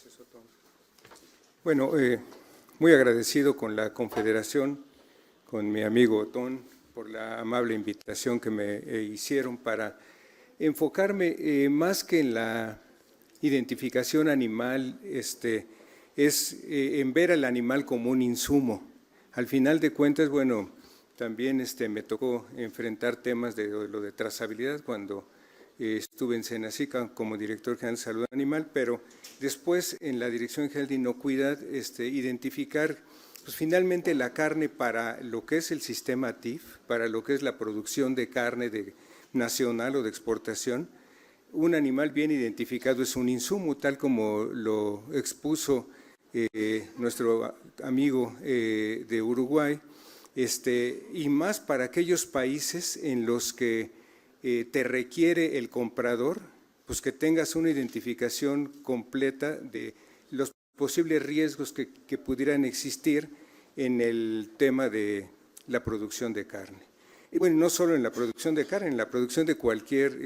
Gracias, Otón. Bueno, muy agradecido con la Confederación, con mi amigo Otón, por la amable invitación que me hicieron para enfocarme más que en la identificación animal, es en ver al animal como un insumo. Al final de cuentas, bueno, también me tocó enfrentar temas de lo de trazabilidad cuando estuve en Senacica como director general de salud animal, pero después en la Dirección General de Inocuidad identificar pues finalmente la carne para lo que es el sistema TIF, para lo que es la producción de carne nacional o de exportación. Un animal bien identificado es un insumo, tal como lo expuso nuestro amigo de Uruguay, y más para aquellos países en los que te requiere el comprador, pues que tengas una identificación completa de los posibles riesgos que pudieran existir en el tema de la producción de carne. Y bueno, no solo en la producción de carne, en la producción de cualquier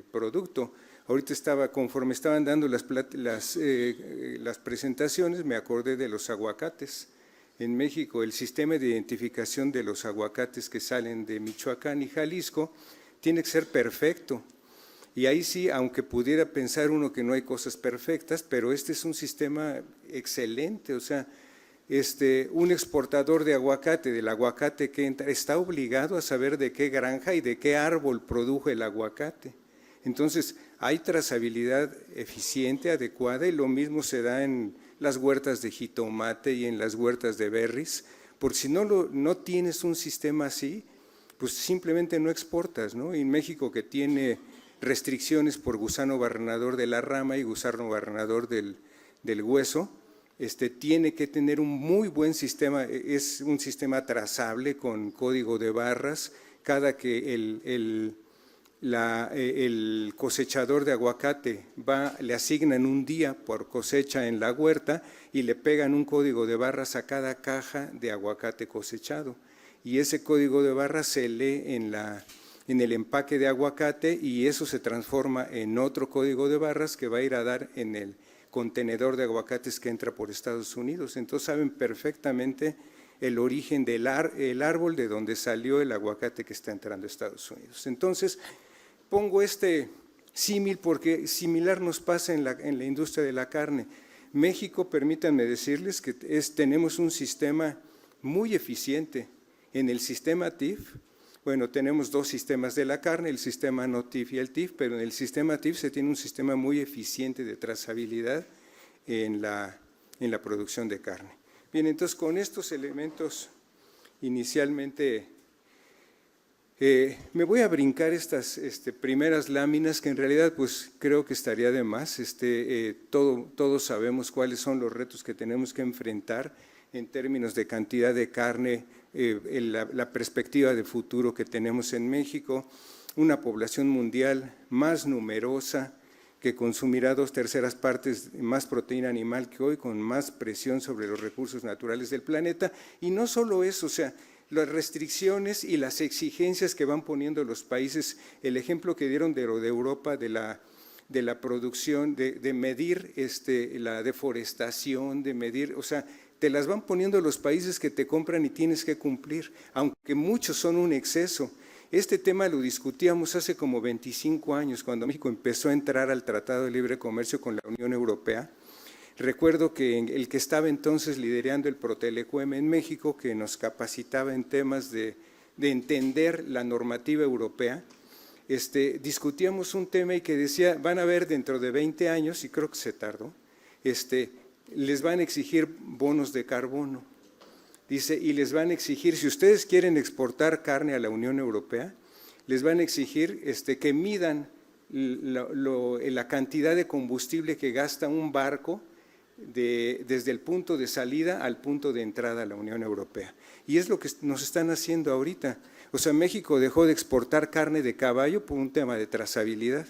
producto. Ahorita conforme estaban dando las presentaciones, me acordé de los aguacates. En México, el sistema de identificación de los aguacates que salen de Michoacán y Jalisco tiene que ser perfecto. Y ahí sí, aunque pudiera pensar uno que no hay cosas perfectas, pero este es un sistema excelente. O sea, un exportador de aguacate, del aguacate que entra, está obligado a saber de qué granja y de qué árbol produjo el aguacate. Entonces, hay trazabilidad eficiente, adecuada, y lo mismo se da en las huertas de jitomate y en las huertas de berries, porque si no tienes un sistema así, pues simplemente no exportas, ¿no? Y en México, que tiene restricciones por gusano barrenador de la rama y gusano barrenador del hueso, tiene que tener un muy buen sistema, es un sistema trazable con código de barras. Cada que el cosechador de aguacate le asignan un día por cosecha en la huerta y le pegan un código de barras a cada caja de aguacate cosechado. Y ese código de barras se lee en el empaque de aguacate y eso se transforma en otro código de barras que va a ir a dar en el contenedor de aguacates que entra por Estados Unidos. Entonces saben perfectamente el origen del árbol de donde salió el aguacate que está entrando a Estados Unidos. Entonces, pongo símil porque similar nos pasa en la industria de la carne. México, permítanme decirles que tenemos un sistema muy eficiente. En el sistema TIF, bueno, tenemos dos sistemas de la carne, el sistema no TIF y el TIF, pero en el sistema TIF se tiene un sistema muy eficiente de trazabilidad en la producción de carne. Bien, entonces con estos elementos inicialmente me voy a brincar estas primeras láminas que en realidad pues creo que estaría de más. Todos sabemos cuáles son los retos que tenemos que enfrentar en términos de cantidad de carne, la perspectiva de futuro que tenemos en México, una población mundial más numerosa que consumirá 2/3 partes más proteína animal que hoy, con más presión sobre los recursos naturales del planeta. Y no solo eso, o sea, las restricciones y las exigencias que van poniendo los países, el ejemplo que dieron de Europa, de la producción, de medir la deforestación, de medir, o sea, te las van poniendo los países que te compran y tienes que cumplir, aunque muchos son un exceso. Este tema lo discutíamos hace como 25 años, cuando México empezó a entrar al Tratado de Libre Comercio con la Unión Europea. Recuerdo que el que estaba entonces liderando el Protelecuem en México, que nos capacitaba en temas de entender la normativa europea, discutíamos un tema y que decía, van a ver dentro de 20 años, y creo que se tardó, les van a exigir bonos de carbono. Dice, y les van a exigir, si ustedes quieren exportar carne a la Unión Europea, les van a exigir que midan la cantidad de combustible que gasta un barco desde el punto de salida al punto de entrada a la Unión Europea. Y es lo que nos están haciendo ahorita. O sea, México dejó de exportar carne de caballo por un tema de trazabilidad.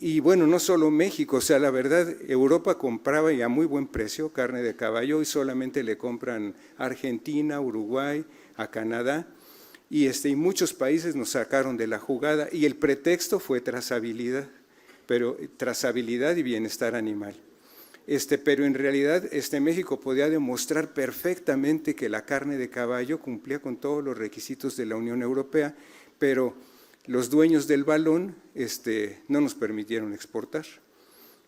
Y bueno, no solo México, o sea, la verdad, Europa compraba y a muy buen precio carne de caballo y solamente le compran a Argentina, Uruguay, a Canadá, y muchos países nos sacaron de la jugada y el pretexto fue trazabilidad. pero trazabilidad y bienestar animal. Pero en realidad México podía demostrar perfectamente que la carne de caballo cumplía con todos los requisitos de la Unión Europea, pero los dueños del balón no nos permitieron exportar.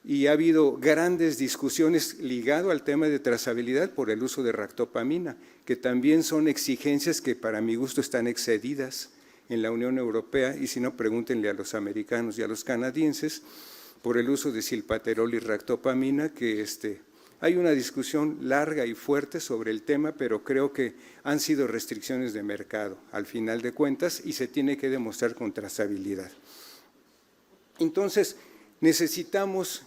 Y ha habido grandes discusiones ligado al tema de trazabilidad por el uso de ractopamina, que también son exigencias que para mi gusto están excedidas en la Unión Europea, y si no, pregúntenle a los americanos y a los canadienses, por el uso de silpaterol y ractopamina, que hay una discusión larga y fuerte sobre el tema, pero creo que han sido restricciones de mercado, al final de cuentas, y se tiene que demostrar con trazabilidad. Entonces, necesitamos,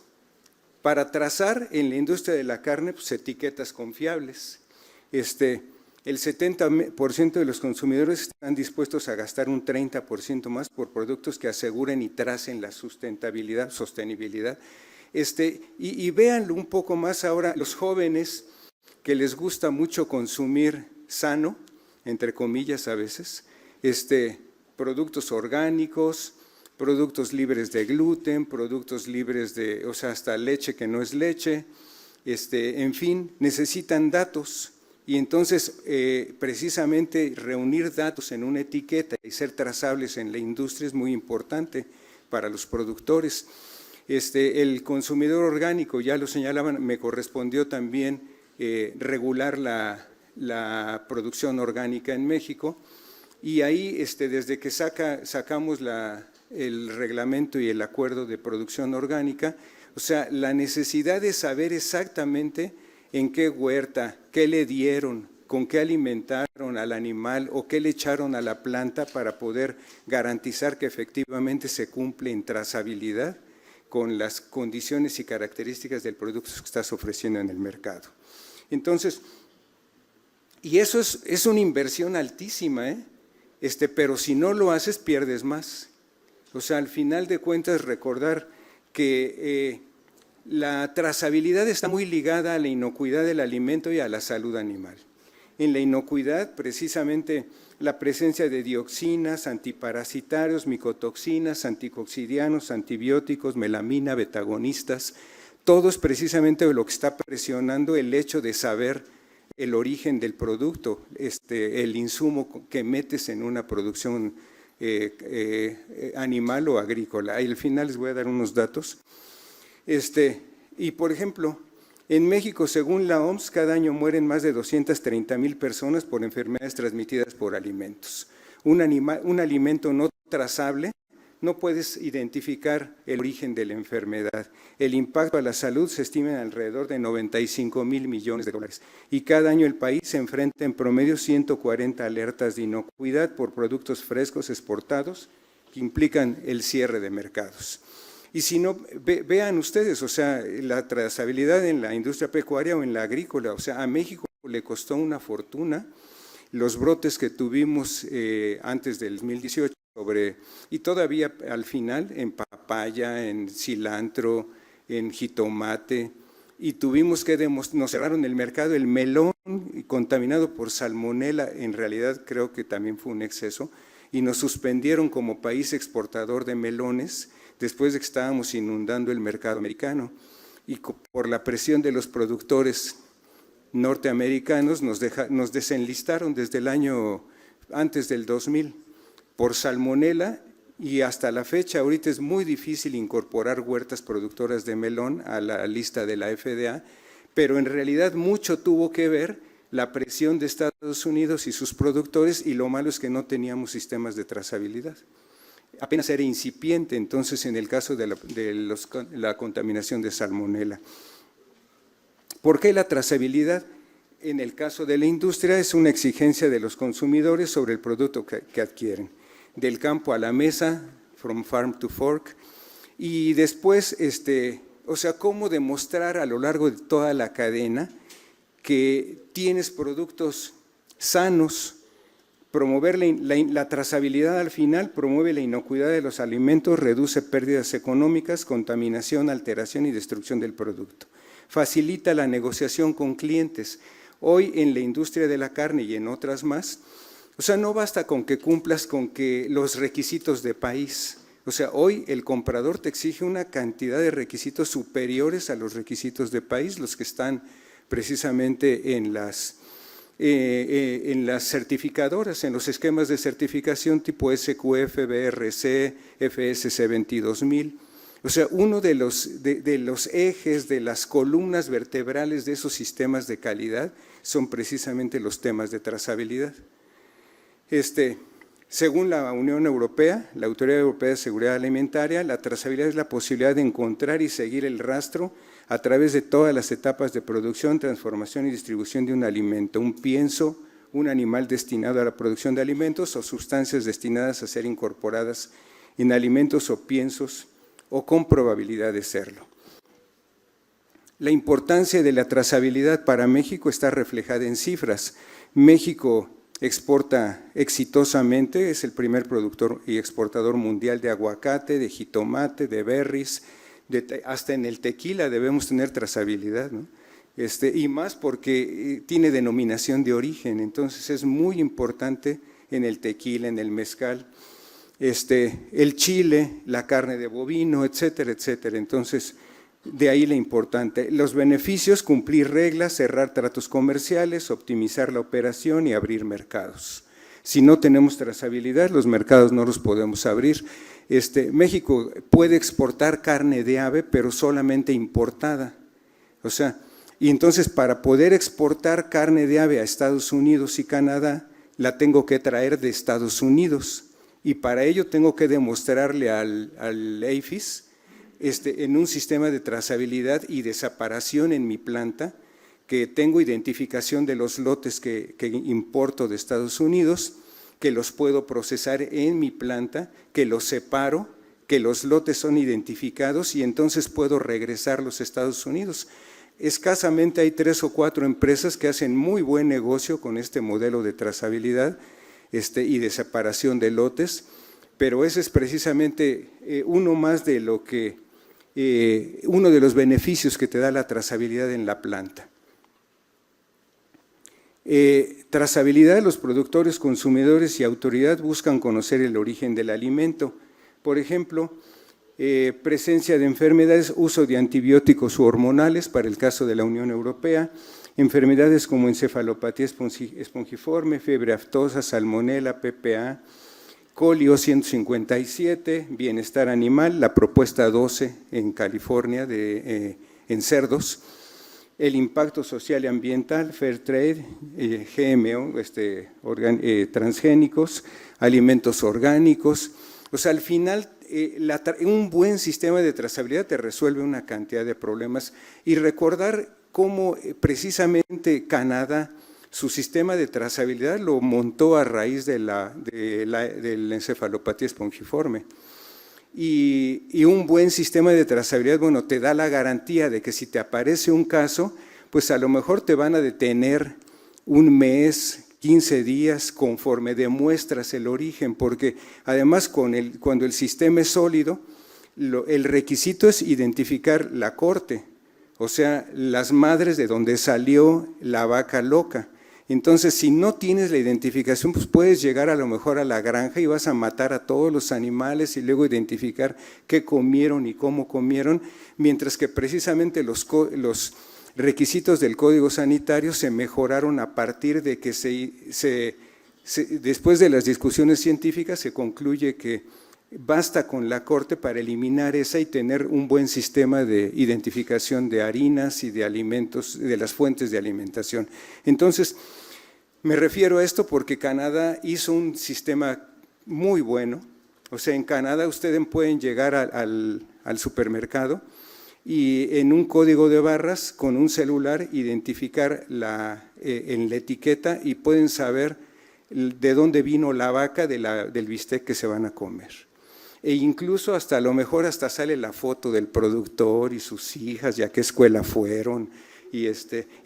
para trazar en la industria de la carne, pues, etiquetas confiables. El 70% de los consumidores están dispuestos a gastar un 30% más por productos que aseguren y tracen la sostenibilidad. Y véanlo un poco más ahora, los jóvenes que les gusta mucho consumir sano, entre comillas a veces, productos orgánicos, productos libres de gluten, productos libres de, o sea, hasta leche que no es leche, en fin, necesitan datos. Y entonces, precisamente, reunir datos en una etiqueta y ser trazables en la industria es muy importante para los productores. El consumidor orgánico, ya lo señalaban, me correspondió también regular la producción orgánica en México, y ahí, desde que sacamos el reglamento y el acuerdo de producción orgánica, o sea, la necesidad de saber exactamente en qué huerta, qué le dieron, con qué alimentaron al animal o qué le echaron a la planta para poder garantizar que efectivamente se cumple en trazabilidad con las condiciones y características del producto que estás ofreciendo en el mercado. Entonces, y eso es una inversión altísima, pero si no lo haces pierdes más. O sea, al final de cuentas recordar que la trazabilidad está muy ligada a la inocuidad del alimento y a la salud animal. En la inocuidad, precisamente, la presencia de dioxinas, antiparasitarios, micotoxinas, anticoccidianos, antibióticos, melamina, betagonistas, todo es precisamente lo que está presionando el hecho de saber el origen del producto, el insumo que metes en una producción animal o agrícola. Y al final les voy a dar unos datos. Y por ejemplo, en México, según la OMS, cada año mueren más de 230,000 personas por enfermedades transmitidas por alimentos. Un alimento no trazable, no puedes identificar el origen de la enfermedad. El impacto a la salud se estima en alrededor de 95,000 millones de dólares. Y cada año el país se enfrenta en promedio 140 alertas de inocuidad por productos frescos exportados que implican el cierre de mercados. Y si no, vean ustedes, o sea, la trazabilidad en la industria pecuaria o en la agrícola, o sea, a México le costó una fortuna los brotes que tuvimos antes del 2018 y todavía al final en papaya, en cilantro, en jitomate, y tuvimos que nos cerraron el mercado, el melón contaminado por salmonela, en realidad creo que también fue un exceso, y nos suspendieron como país exportador de melones, después de que estábamos inundando el mercado americano, y por la presión de los productores norteamericanos nos desenlistaron desde el año antes del 2000 por salmonela, y hasta la fecha ahorita es muy difícil incorporar huertas productoras de melón a la lista de la FDA, pero en realidad mucho tuvo que ver la presión de Estados Unidos y sus productores, y lo malo es que no teníamos sistemas de trazabilidad. Apenas era incipiente entonces en el caso de la contaminación de salmonela. ¿Por qué la trazabilidad? En el caso de la industria es una exigencia de los consumidores sobre el producto que adquieren, del campo a la mesa, from farm to fork, y después, o sea, cómo demostrar a lo largo de toda la cadena que tienes productos sanos. Promover la trazabilidad al final promueve la inocuidad de los alimentos, reduce pérdidas económicas, contaminación, alteración y destrucción del producto. Facilita la negociación con clientes. Hoy en la industria de la carne y en otras más, o sea, no basta con que cumplas con que los requisitos de país, O sea, hoy el comprador te exige una cantidad de requisitos superiores a los requisitos de país, los que están precisamente en las certificadoras, en los esquemas de certificación tipo SQF, BRC, FSC 22000. O sea, uno de los ejes, de las columnas vertebrales de esos sistemas de calidad son precisamente los temas de trazabilidad. Según la Unión Europea, la Autoridad Europea de Seguridad Alimentaria, la trazabilidad es la posibilidad de encontrar y seguir el rastro a través de todas las etapas de producción, transformación y distribución de un alimento, un pienso, un animal destinado a la producción de alimentos o sustancias destinadas a ser incorporadas en alimentos o piensos o con probabilidad de serlo. La importancia de la trazabilidad para México está reflejada en cifras. México exporta exitosamente, es el primer productor y exportador mundial de aguacate, de jitomate, de berries, hasta en el tequila debemos tener trazabilidad, ¿no? Y más porque tiene denominación de origen, entonces es muy importante en el tequila, en el mezcal, el chile, la carne de bovino, etcétera, etcétera. Entonces, de ahí lo importante. Los beneficios: cumplir reglas, cerrar tratos comerciales, optimizar la operación y abrir mercados. Si no tenemos trazabilidad, los mercados no los podemos abrir. México puede exportar carne de ave, pero solamente importada. O sea, y entonces para poder exportar carne de ave a Estados Unidos y Canadá, la tengo que traer de Estados Unidos. Y para ello tengo que demostrarle al APHIS, en un sistema de trazabilidad y de separación en mi planta, que tengo identificación de los lotes que importo de Estados Unidos, que los puedo procesar en mi planta, que los separo, que los lotes son identificados y entonces puedo regresarlos a Estados Unidos. Escasamente hay 3 o 4 empresas que hacen muy buen negocio con este modelo de trazabilidad y de separación de lotes, pero ese es precisamente uno más de lo que uno de los beneficios que te da la trazabilidad en la planta. Trazabilidad: los productores, consumidores y autoridad buscan conocer el origen del alimento. Por ejemplo, presencia de enfermedades, uso de antibióticos u hormonales para el caso de la Unión Europea, enfermedades como encefalopatía espongiforme, fiebre aftosa, salmonela, PPA, Colio 157, bienestar animal, la propuesta 12 en California en cerdos, el impacto social y ambiental, Fair Trade, GMO, transgénicos, alimentos orgánicos. O sea, al final un buen sistema de trazabilidad te resuelve una cantidad de problemas. Y recordar cómo precisamente Canadá, su sistema de trazabilidad lo montó a raíz de la encefalopatía espongiforme. Y un buen sistema de trazabilidad, bueno, te da la garantía de que si te aparece un caso, pues a lo mejor te van a detener un mes, 15 días, conforme demuestras el origen, porque además cuando el sistema es sólido, el requisito es identificar la corte, o sea, las madres de donde salió la vaca loca. Entonces, si no tienes la identificación, pues puedes llegar a lo mejor a la granja y vas a matar a todos los animales y luego identificar qué comieron y cómo comieron, mientras que precisamente los requisitos del Código Sanitario se mejoraron a partir de que después de las discusiones científicas se concluye que basta con la corte para eliminar esa y tener un buen sistema de identificación de harinas y de alimentos, de las fuentes de alimentación. Entonces, me refiero a esto porque Canadá hizo un sistema muy bueno. O sea, en Canadá ustedes pueden llegar al supermercado y en un código de barras con un celular identificar en la etiqueta y pueden saber de dónde vino la vaca del bistec que se van a comer. E incluso hasta a lo mejor hasta sale la foto del productor y sus hijas, ya a qué escuela fueron y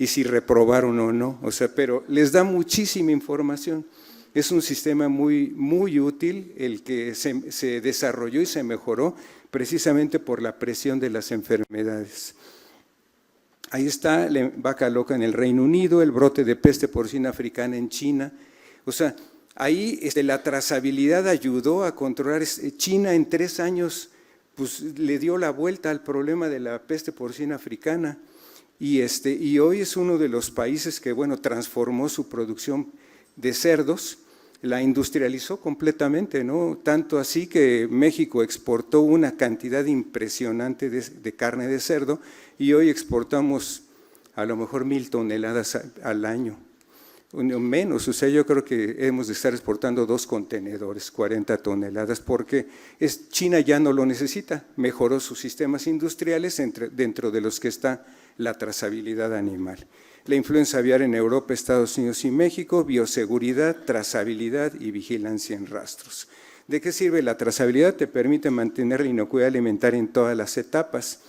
si reprobaron o no, o sea, pero les da muchísima información. Es un sistema muy, muy útil el que se desarrolló y se mejoró precisamente por la presión de las enfermedades. Ahí está la vaca loca en el Reino Unido, el brote de peste porcina africana en China. O sea, Ahí la trazabilidad ayudó a controlar. China en 3 años pues, le dio la vuelta al problema de la peste porcina africana y hoy es uno de los países que, bueno, transformó su producción de cerdos, la industrializó completamente, ¿no? Tanto así que México exportó una cantidad impresionante de carne de cerdo y hoy exportamos a lo mejor 1,000 toneladas al año. Menos, o sea, yo creo que hemos de estar exportando 2 contenedores, 40 toneladas, porque China ya no lo necesita, mejoró sus sistemas industriales dentro de los que está la trazabilidad animal. La influenza aviar en Europa, Estados Unidos y México, bioseguridad, trazabilidad y vigilancia en rastros. ¿De qué sirve la trazabilidad? Te permite mantener la inocuidad alimentaria en todas las etapas.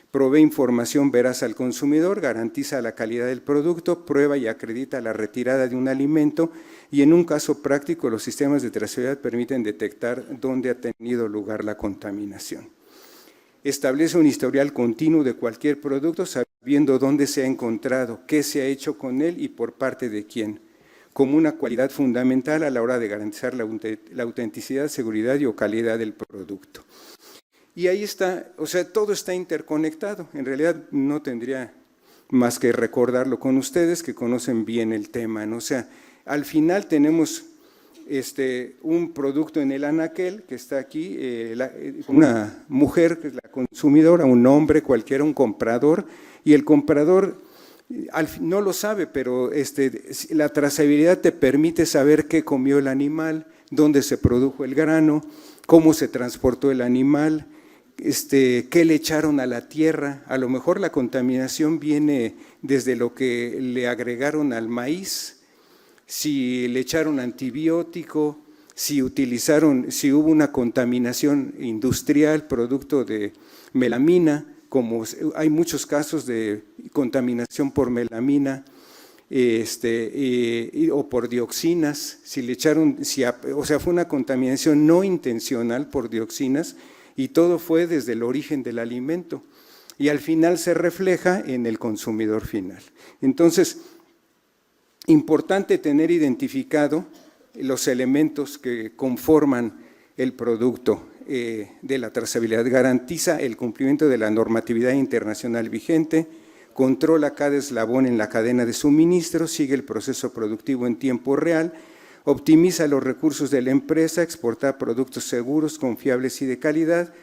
Provee información veraz al consumidor, garantiza la calidad del producto, prueba y acredita la retirada de un alimento y en un caso práctico los sistemas de trazabilidad permiten detectar dónde ha tenido lugar la contaminación. Establece un historial continuo de cualquier producto sabiendo dónde se ha encontrado, qué se ha hecho con él y por parte de quién, como una cualidad fundamental a la hora de garantizar la autenticidad, seguridad y o calidad del producto. Y ahí está, o sea, todo está interconectado. En realidad no tendría más que recordarlo con ustedes que conocen bien el tema, ¿no? O sea, al final tenemos un producto en el anaquel que está aquí, una mujer que es la consumidora, un hombre cualquiera, un comprador, y el comprador no lo sabe, pero la trazabilidad te permite saber qué comió el animal, dónde se produjo el grano, cómo se transportó el animal, qué le echaron a la tierra. A lo mejor la contaminación viene desde lo que le agregaron al maíz, si le echaron antibiótico, si hubo una contaminación industrial producto de melamina, como hay muchos casos de contaminación por melamina o por dioxinas, si le echaron, o sea, fue una contaminación no intencional por dioxinas, y todo fue desde el origen del alimento y al final se refleja en el consumidor final. Entonces, importante tener identificado los elementos que conforman el producto de la trazabilidad. Garantiza el cumplimiento de la normatividad internacional vigente, controla cada eslabón en la cadena de suministro, sigue el proceso productivo en tiempo real, optimiza los recursos de la empresa, exporta productos seguros, confiables y de calidad,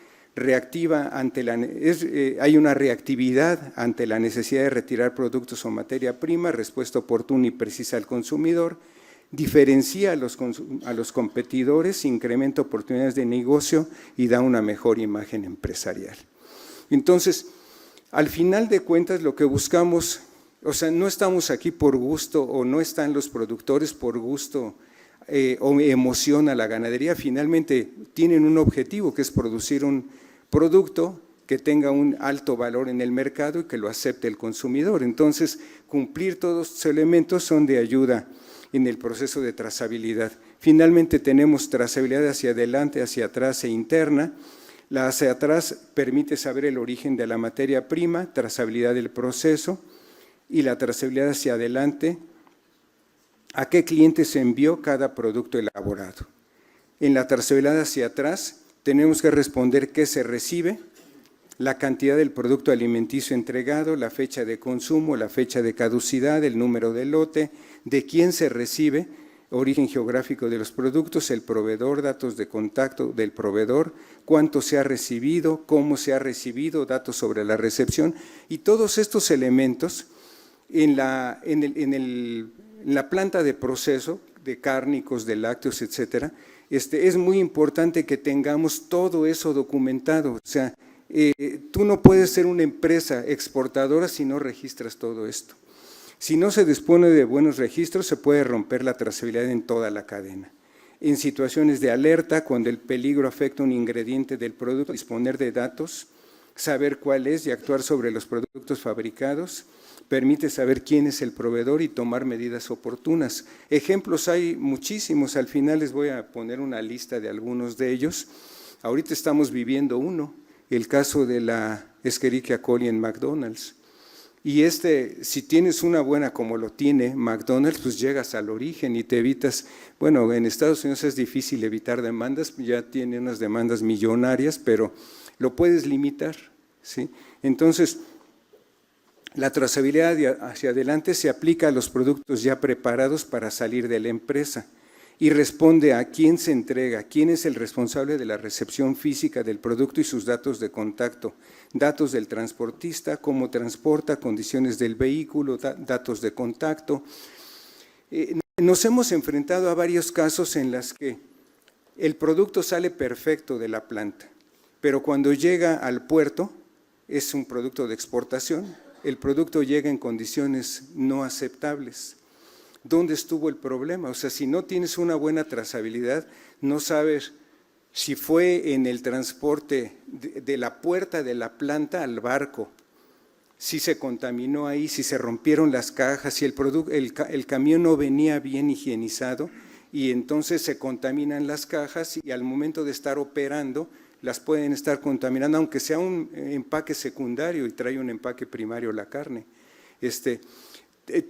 hay una reactividad ante la necesidad de retirar productos o materia prima, respuesta oportuna y precisa al consumidor, diferencia a los competidores, incrementa oportunidades de negocio y da una mejor imagen empresarial. Entonces, al final de cuentas, lo que buscamos, o sea, no estamos aquí por gusto o no están los productores por gusto o emoción a la ganadería, finalmente tienen un objetivo que es producir un producto que tenga un alto valor en el mercado y que lo acepte el consumidor. Entonces, cumplir todos estos elementos son de ayuda en el proceso de trazabilidad. Finalmente tenemos trazabilidad hacia adelante, hacia atrás e interna. La hacia atrás permite saber el origen de la materia prima, trazabilidad del proceso, y la trazabilidad hacia adelante, a qué cliente se envió cada producto elaborado. En la trazabilidad hacia atrás tenemos que responder qué se recibe, la cantidad del producto alimenticio entregado, la fecha de consumo, la fecha de caducidad, el número de lote, de quién se recibe, origen geográfico de los productos, el proveedor, datos de contacto del proveedor, cuánto se ha recibido, cómo se ha recibido, datos sobre la recepción, y todos estos elementos en la planta de proceso de cárnicos, de lácteos, etcétera, es muy importante que tengamos todo eso documentado. O sea, tú no puedes ser una empresa exportadora si no registras todo esto. Si no se dispone de buenos registros, se puede romper la trazabilidad en toda la cadena. En situaciones de alerta, cuando el peligro afecta un ingrediente del producto, disponer de datos, saber cuál es y actuar sobre los productos fabricados, permite saber quién es el proveedor y tomar medidas oportunas. Ejemplos hay muchísimos, al final les voy a poner una lista de algunos de ellos. Ahorita estamos viviendo uno, el caso de la Escherichia coli en McDonald's. Y si tienes una buena como lo tiene McDonald's, pues llegas al origen y te evitas, bueno, en Estados Unidos es difícil evitar demandas, ya tiene unas demandas millonarias, pero lo puedes limitar, ¿sí? Entonces, la trazabilidad hacia adelante se aplica a los productos ya preparados para salir de la empresa y responde a quién se entrega, quién es el responsable de la recepción física del producto y sus datos de contacto, datos del transportista, cómo transporta, condiciones del vehículo, datos de contacto. Nos hemos enfrentado a varios casos en los que el producto sale perfecto de la planta, pero cuando llega al puerto es un producto de exportación, el producto llega en condiciones no aceptables. ¿Dónde estuvo el problema? O sea, si no tienes una buena trazabilidad, no sabes si fue en el transporte de la puerta de la planta al barco, si se contaminó ahí, si se rompieron las cajas, si el camión no venía bien higienizado y entonces se contaminan las cajas y al momento de estar operando las pueden estar contaminando, aunque sea un empaque secundario y trae un empaque primario la carne.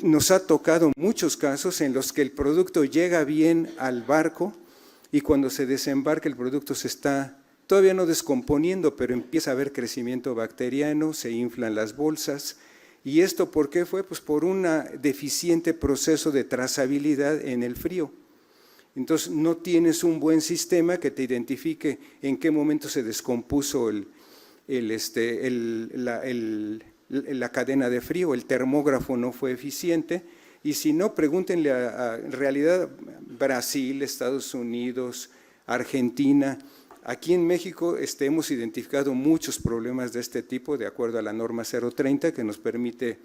Nos ha tocado muchos casos en los que el producto llega bien al barco y cuando se desembarca el producto se está todavía no descomponiendo, pero empieza a haber crecimiento bacteriano, se inflan las bolsas. ¿Y esto por qué fue? Pues por un deficiente proceso de trazabilidad en el frío. Entonces no tienes un buen sistema que te identifique en qué momento se descompuso la cadena de frío, el termógrafo no fue eficiente, y si no, pregúntenle en realidad Brasil, Estados Unidos, Argentina. Aquí en México hemos identificado muchos problemas de este tipo, de acuerdo a la norma 030, que nos permite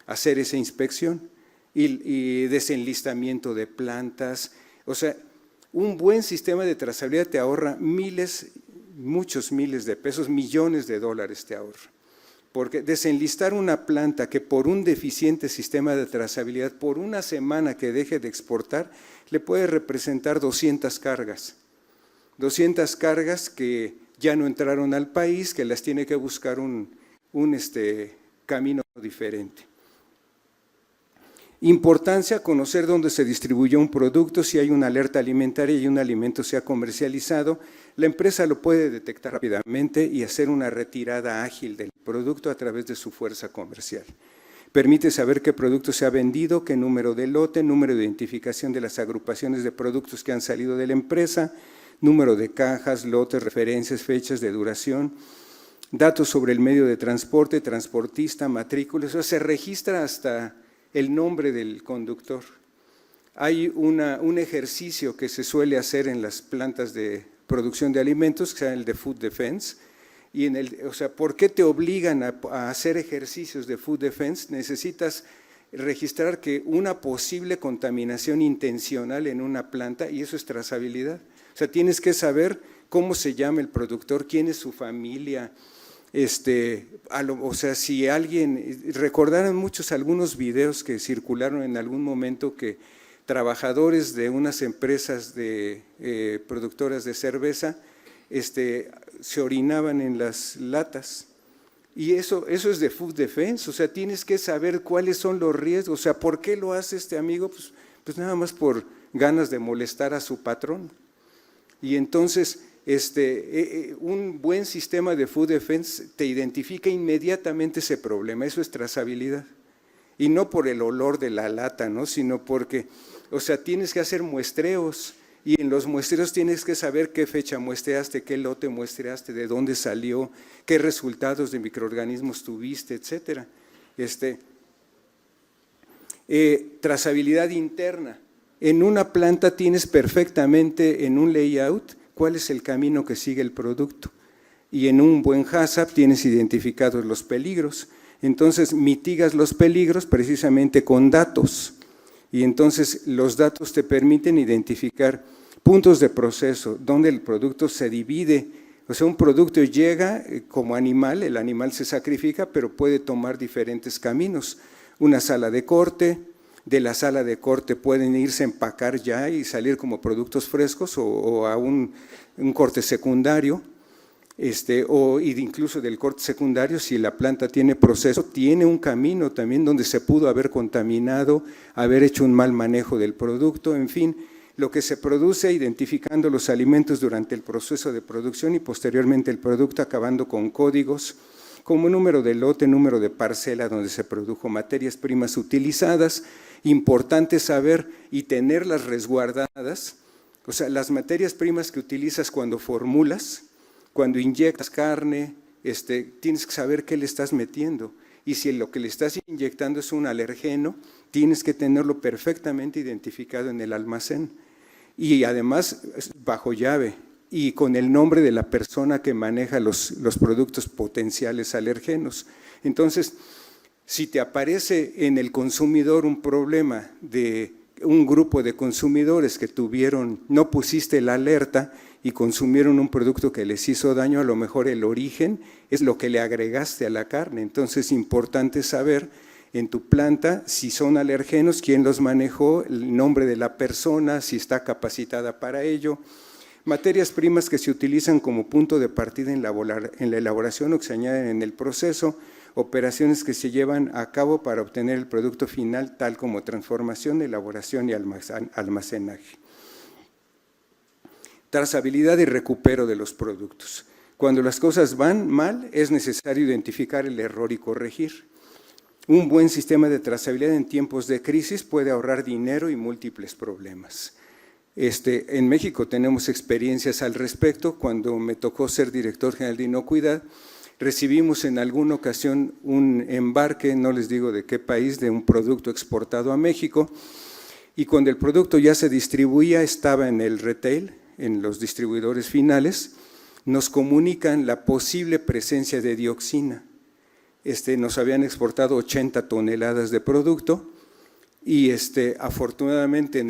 hacer esa inspección, y desenlistamiento de plantas. O sea, un buen sistema de trazabilidad te ahorra muchos miles de pesos, millones de dólares te ahorra. Porque desenlistar una planta que por un deficiente sistema de trazabilidad, por una semana que deje de exportar, le puede representar 200 cargas. 200 cargas que ya no entraron al país, que las tiene que buscar un camino diferente. Importancia, conocer dónde se distribuyó un producto, si hay una alerta alimentaria y un alimento se ha comercializado, la empresa lo puede detectar rápidamente y hacer una retirada ágil del producto a través de su fuerza comercial. Permite saber qué producto se ha vendido, qué número de lote, número de identificación de las agrupaciones de productos que han salido de la empresa, número de cajas, lotes, referencias, fechas de duración, datos sobre el medio de transporte, transportista, matrícula, eso se registra hasta el nombre del conductor. Hay un ejercicio que se suele hacer en las plantas de producción de alimentos, que se llama el de Food Defense, y o sea, ¿por qué te obligan a hacer ejercicios de Food Defense? Necesitas registrar que una posible contaminación intencional en una planta, y eso es trazabilidad. O sea, tienes que saber cómo se llama el productor, quién es su familia. O sea, si alguien, recordaron muchos algunos videos que circularon en algún momento que trabajadores de unas empresas productoras de cerveza se orinaban en las latas. Y eso es de Food Defense, o sea, tienes que saber cuáles son los riesgos, o sea, ¿por qué lo hace este amigo? Pues nada más por ganas de molestar a su patrón. Y entonces un buen sistema de Food Defense te identifica inmediatamente ese problema, eso es trazabilidad. Y no por el olor de la lata, ¿no? Sino porque, o sea, tienes que hacer muestreos y en los muestreos tienes que saber qué fecha muestreaste, qué lote muestreaste, de dónde salió, qué resultados de microorganismos tuviste, etcétera. Trazabilidad interna. En una planta tienes perfectamente en un layout cuál es el camino que sigue el producto. Y en un buen HACCP tienes identificados los peligros. Entonces mitigas los peligros precisamente con datos. Y entonces los datos te permiten identificar puntos de proceso, donde el producto se divide. O sea, un producto llega como animal, el animal se sacrifica, pero puede tomar diferentes caminos. Una sala de corte, de la sala de corte pueden irse a empacar ya y salir como productos frescos o a un corte secundario. o incluso del corte secundario, si la planta tiene proceso, tiene un camino también donde se pudo haber contaminado, haber hecho un mal manejo del producto, en fin, lo que se produce identificando los alimentos durante el proceso de producción y posteriormente el producto, acabando con códigos como número de lote, número de parcela donde se produjo, materias primas utilizadas, importante saber y tenerlas resguardadas, o sea, las materias primas que utilizas cuando formulas, cuando inyectas carne, tienes que saber qué le estás metiendo. Y si lo que le estás inyectando es un alergeno, tienes que tenerlo perfectamente identificado en el almacén. Y además bajo llave y con el nombre de la persona que maneja los productos potenciales alergenos. Entonces, si te aparece en el consumidor un problema de un grupo de consumidores que no pusiste la alerta y consumieron un producto que les hizo daño, a lo mejor el origen es lo que le agregaste a la carne. Entonces es importante saber en tu planta si son alergenos, quién los manejó, el nombre de la persona, si está capacitada para ello. Materias primas que se utilizan como punto de partida en la elaboración o que se añaden en el proceso, operaciones que se llevan a cabo para obtener el producto final, tal como transformación, elaboración y almacenaje. Trazabilidad y recupero de los productos. Cuando las cosas van mal, es necesario identificar el error y corregir. Un buen sistema de trazabilidad en tiempos de crisis puede ahorrar dinero y múltiples problemas. En México tenemos experiencias al respecto. Cuando me tocó ser director general de Inocuidad, recibimos en alguna ocasión un embarque, no les digo de qué país, de un producto exportado a México, y cuando el producto ya se distribuía, estaba en el retail, en los distribuidores finales, nos comunican la posible presencia de dioxina. Nos habían exportado 80 toneladas de producto y afortunadamente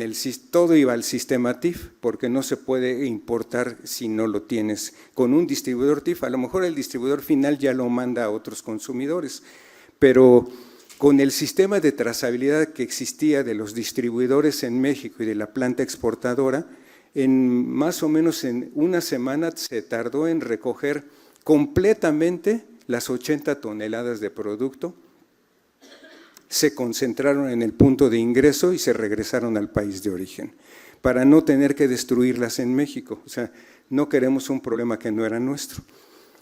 todo iba al sistema TIF, porque no se puede importar si no lo tienes con un distribuidor TIF. A lo mejor el distribuidor final ya lo manda a otros consumidores, pero con el sistema de trazabilidad que existía de los distribuidores en México y de la planta exportadora, más o menos en una semana se tardó en recoger completamente las 80 toneladas de producto, se concentraron en el punto de ingreso y se regresaron al país de origen, para no tener que destruirlas en México. O sea, no queremos un problema que no era nuestro.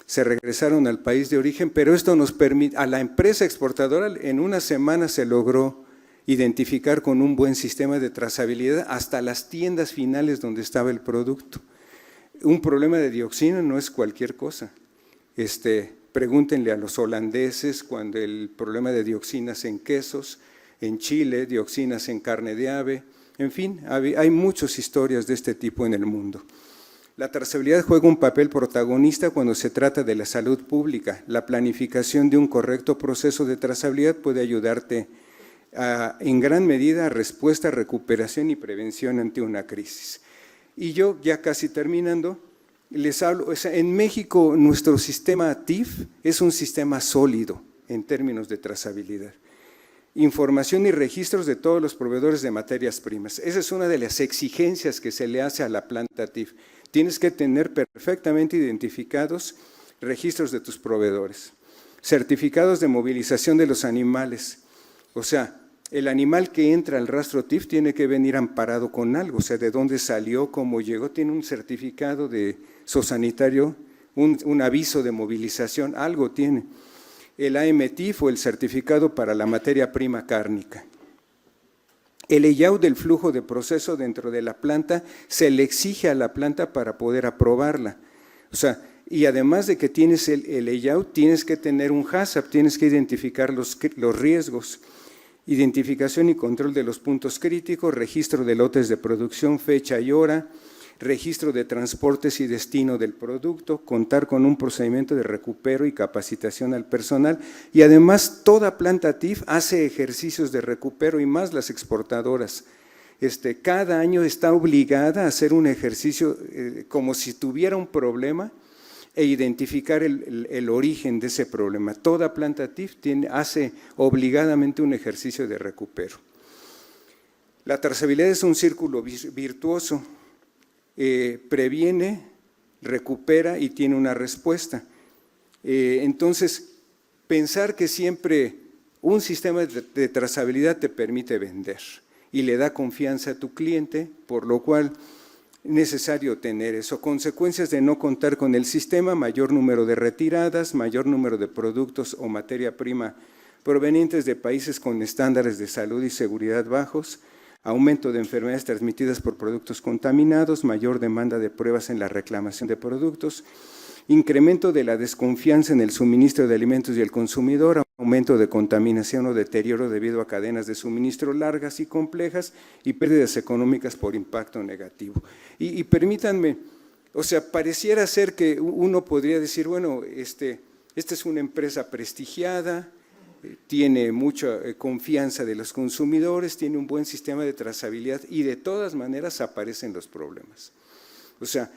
Se regresaron al país de origen, pero esto nos permite, a la empresa exportadora en una semana se logró identificar con un buen sistema de trazabilidad hasta las tiendas finales donde estaba el producto. Un problema de dioxina no es cualquier cosa. Pregúntenle a los holandeses cuando el problema de dioxinas en quesos, en Chile, dioxinas en carne de ave, en fin, hay muchas historias de este tipo en el mundo. La trazabilidad juega un papel protagonista cuando se trata de la salud pública. La planificación de un correcto proceso de trazabilidad puede ayudarte en gran medida a respuesta, recuperación y prevención ante una crisis. Y yo, ya casi terminando, les hablo, en México nuestro sistema TIF es un sistema sólido en términos de trazabilidad. Información y registros de todos los proveedores de materias primas. Esa es una de las exigencias que se le hace a la planta TIF. Tienes que tener perfectamente identificados registros de tus proveedores. Certificados de movilización de los animales. O sea, el animal que entra al rastro TIF tiene que venir amparado con algo, o sea, de dónde salió, cómo llegó, tiene un certificado de zoosanitario, un aviso de movilización, algo tiene. El AMTIF o el certificado para la materia prima cárnica. El layout del flujo de proceso dentro de la planta se le exige a la planta para poder aprobarla. O sea, y además de que tienes el layout, tienes que tener un HACCP, tienes que identificar los riesgos. Identificación y control de los puntos críticos, registro de lotes de producción, fecha y hora, registro de transportes y destino del producto, contar con un procedimiento de recupero y capacitación al personal, y además toda planta TIF hace ejercicios de recupero y más las exportadoras. Cada año está obligada a hacer un ejercicio como si tuviera un problema e identificar el origen de ese problema. Toda planta TIF hace obligadamente un ejercicio de recupero. La trazabilidad es un círculo virtuoso, previene recupera y tiene una respuesta. Entonces, pensar que siempre un sistema de trazabilidad te permite vender y le da confianza a tu cliente, por lo cual es necesario tener eso. Consecuencias de no contar con el sistema: mayor número de retiradas, mayor número de productos o materia prima provenientes de países con estándares de salud y seguridad bajos, aumento de enfermedades transmitidas por productos contaminados, mayor demanda de pruebas en la reclamación de productos, incremento de la desconfianza en el suministro de alimentos y el consumidor, aumento de contaminación o deterioro debido a cadenas de suministro largas y complejas y pérdidas económicas por impacto negativo. Y permítanme, o sea, pareciera ser que uno podría decir, bueno, esta es una empresa prestigiada, tiene mucha confianza de los consumidores, tiene un buen sistema de trazabilidad y de todas maneras aparecen los problemas. O sea,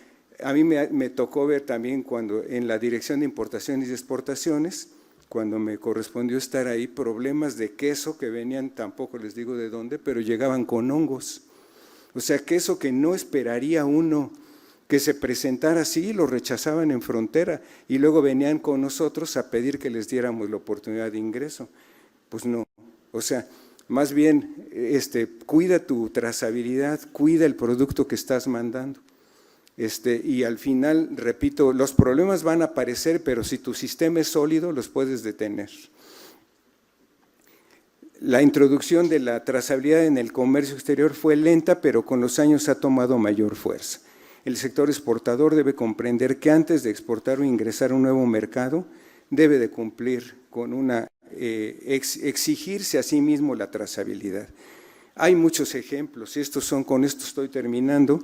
a mí me tocó ver también cuando en la Dirección de Importaciones y Exportaciones, cuando me correspondió estar ahí, problemas de queso que venían, tampoco les digo de dónde, pero llegaban con hongos. O sea, queso que no esperaría uno que se presentara así, lo rechazaban en frontera y luego venían con nosotros a pedir que les diéramos la oportunidad de ingreso. Pues no, o sea, más bien cuida tu trazabilidad, cuida el producto que estás mandando. Y al final, repito, los problemas van a aparecer, pero si tu sistema es sólido, los puedes detener. La introducción de la trazabilidad en el comercio exterior fue lenta, pero con los años ha tomado mayor fuerza. El sector exportador debe comprender que antes de exportar o ingresar a un nuevo mercado, debe de cumplir con exigirse a sí mismo la trazabilidad. Hay muchos ejemplos, con esto estoy terminando.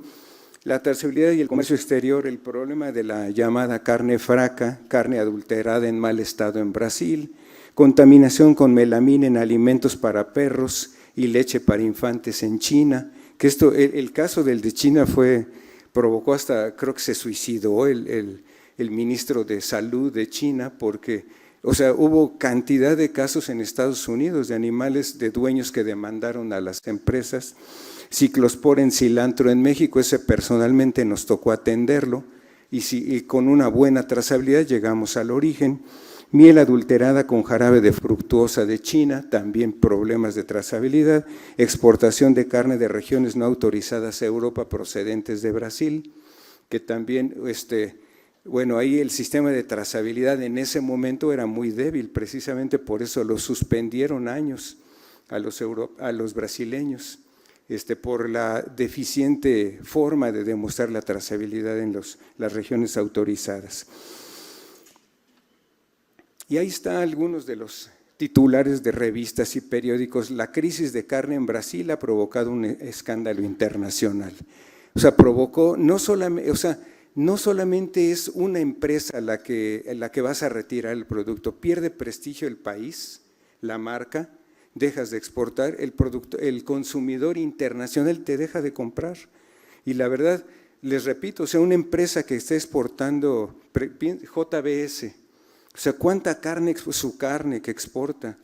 La trazabilidad y el comercio exterior, el problema de la llamada carne fraca, carne adulterada en mal estado en Brasil, contaminación con melamina en alimentos para perros y leche para infantes en China, que el caso del de China provocó hasta, creo que se suicidó el ministro de Salud de China porque, o sea, hubo cantidad de casos en Estados Unidos de animales de dueños que demandaron a las empresas. Ciclosporin cilantro en México, ese personalmente nos tocó atenderlo y con una buena trazabilidad llegamos al origen. Miel adulterada con jarabe de fructuosa de China, también problemas de trazabilidad. Exportación de carne de regiones no autorizadas a Europa procedentes de Brasil, que también, bueno, ahí el sistema de trazabilidad en ese momento era muy débil, precisamente por eso lo suspendieron años a los brasileños. Por la deficiente forma de demostrar la trazabilidad en las regiones autorizadas. Y ahí están algunos de los titulares de revistas y periódicos. La crisis de carne en Brasil ha provocado un escándalo internacional. O sea, no solamente es una empresa la que vas a retirar el producto, pierde prestigio el país, la marca, dejas de exportar, el consumidor internacional te deja de comprar. Y la verdad, les repito, o sea, una empresa que está exportando, JBS, o sea, ¿cuánta carne, su carne que exporta?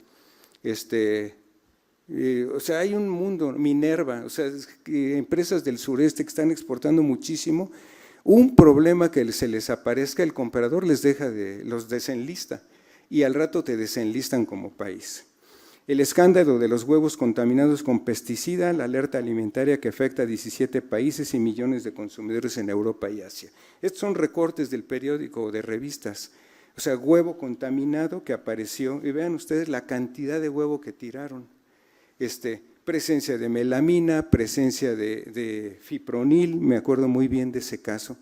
O sea, hay un mundo, Minerva, o sea, empresas del sureste que están exportando muchísimo. Un problema que se les aparezca, el comprador los desenlista y al rato te desenlistan como país. El escándalo de los huevos contaminados con pesticida, la alerta alimentaria que afecta a 17 países y millones de consumidores en Europa y Asia. Estos son recortes del periódico o de revistas. O sea, huevo contaminado que apareció, y vean ustedes la cantidad de huevo que tiraron. Presencia de melamina, presencia de fipronil, me acuerdo muy bien de ese caso,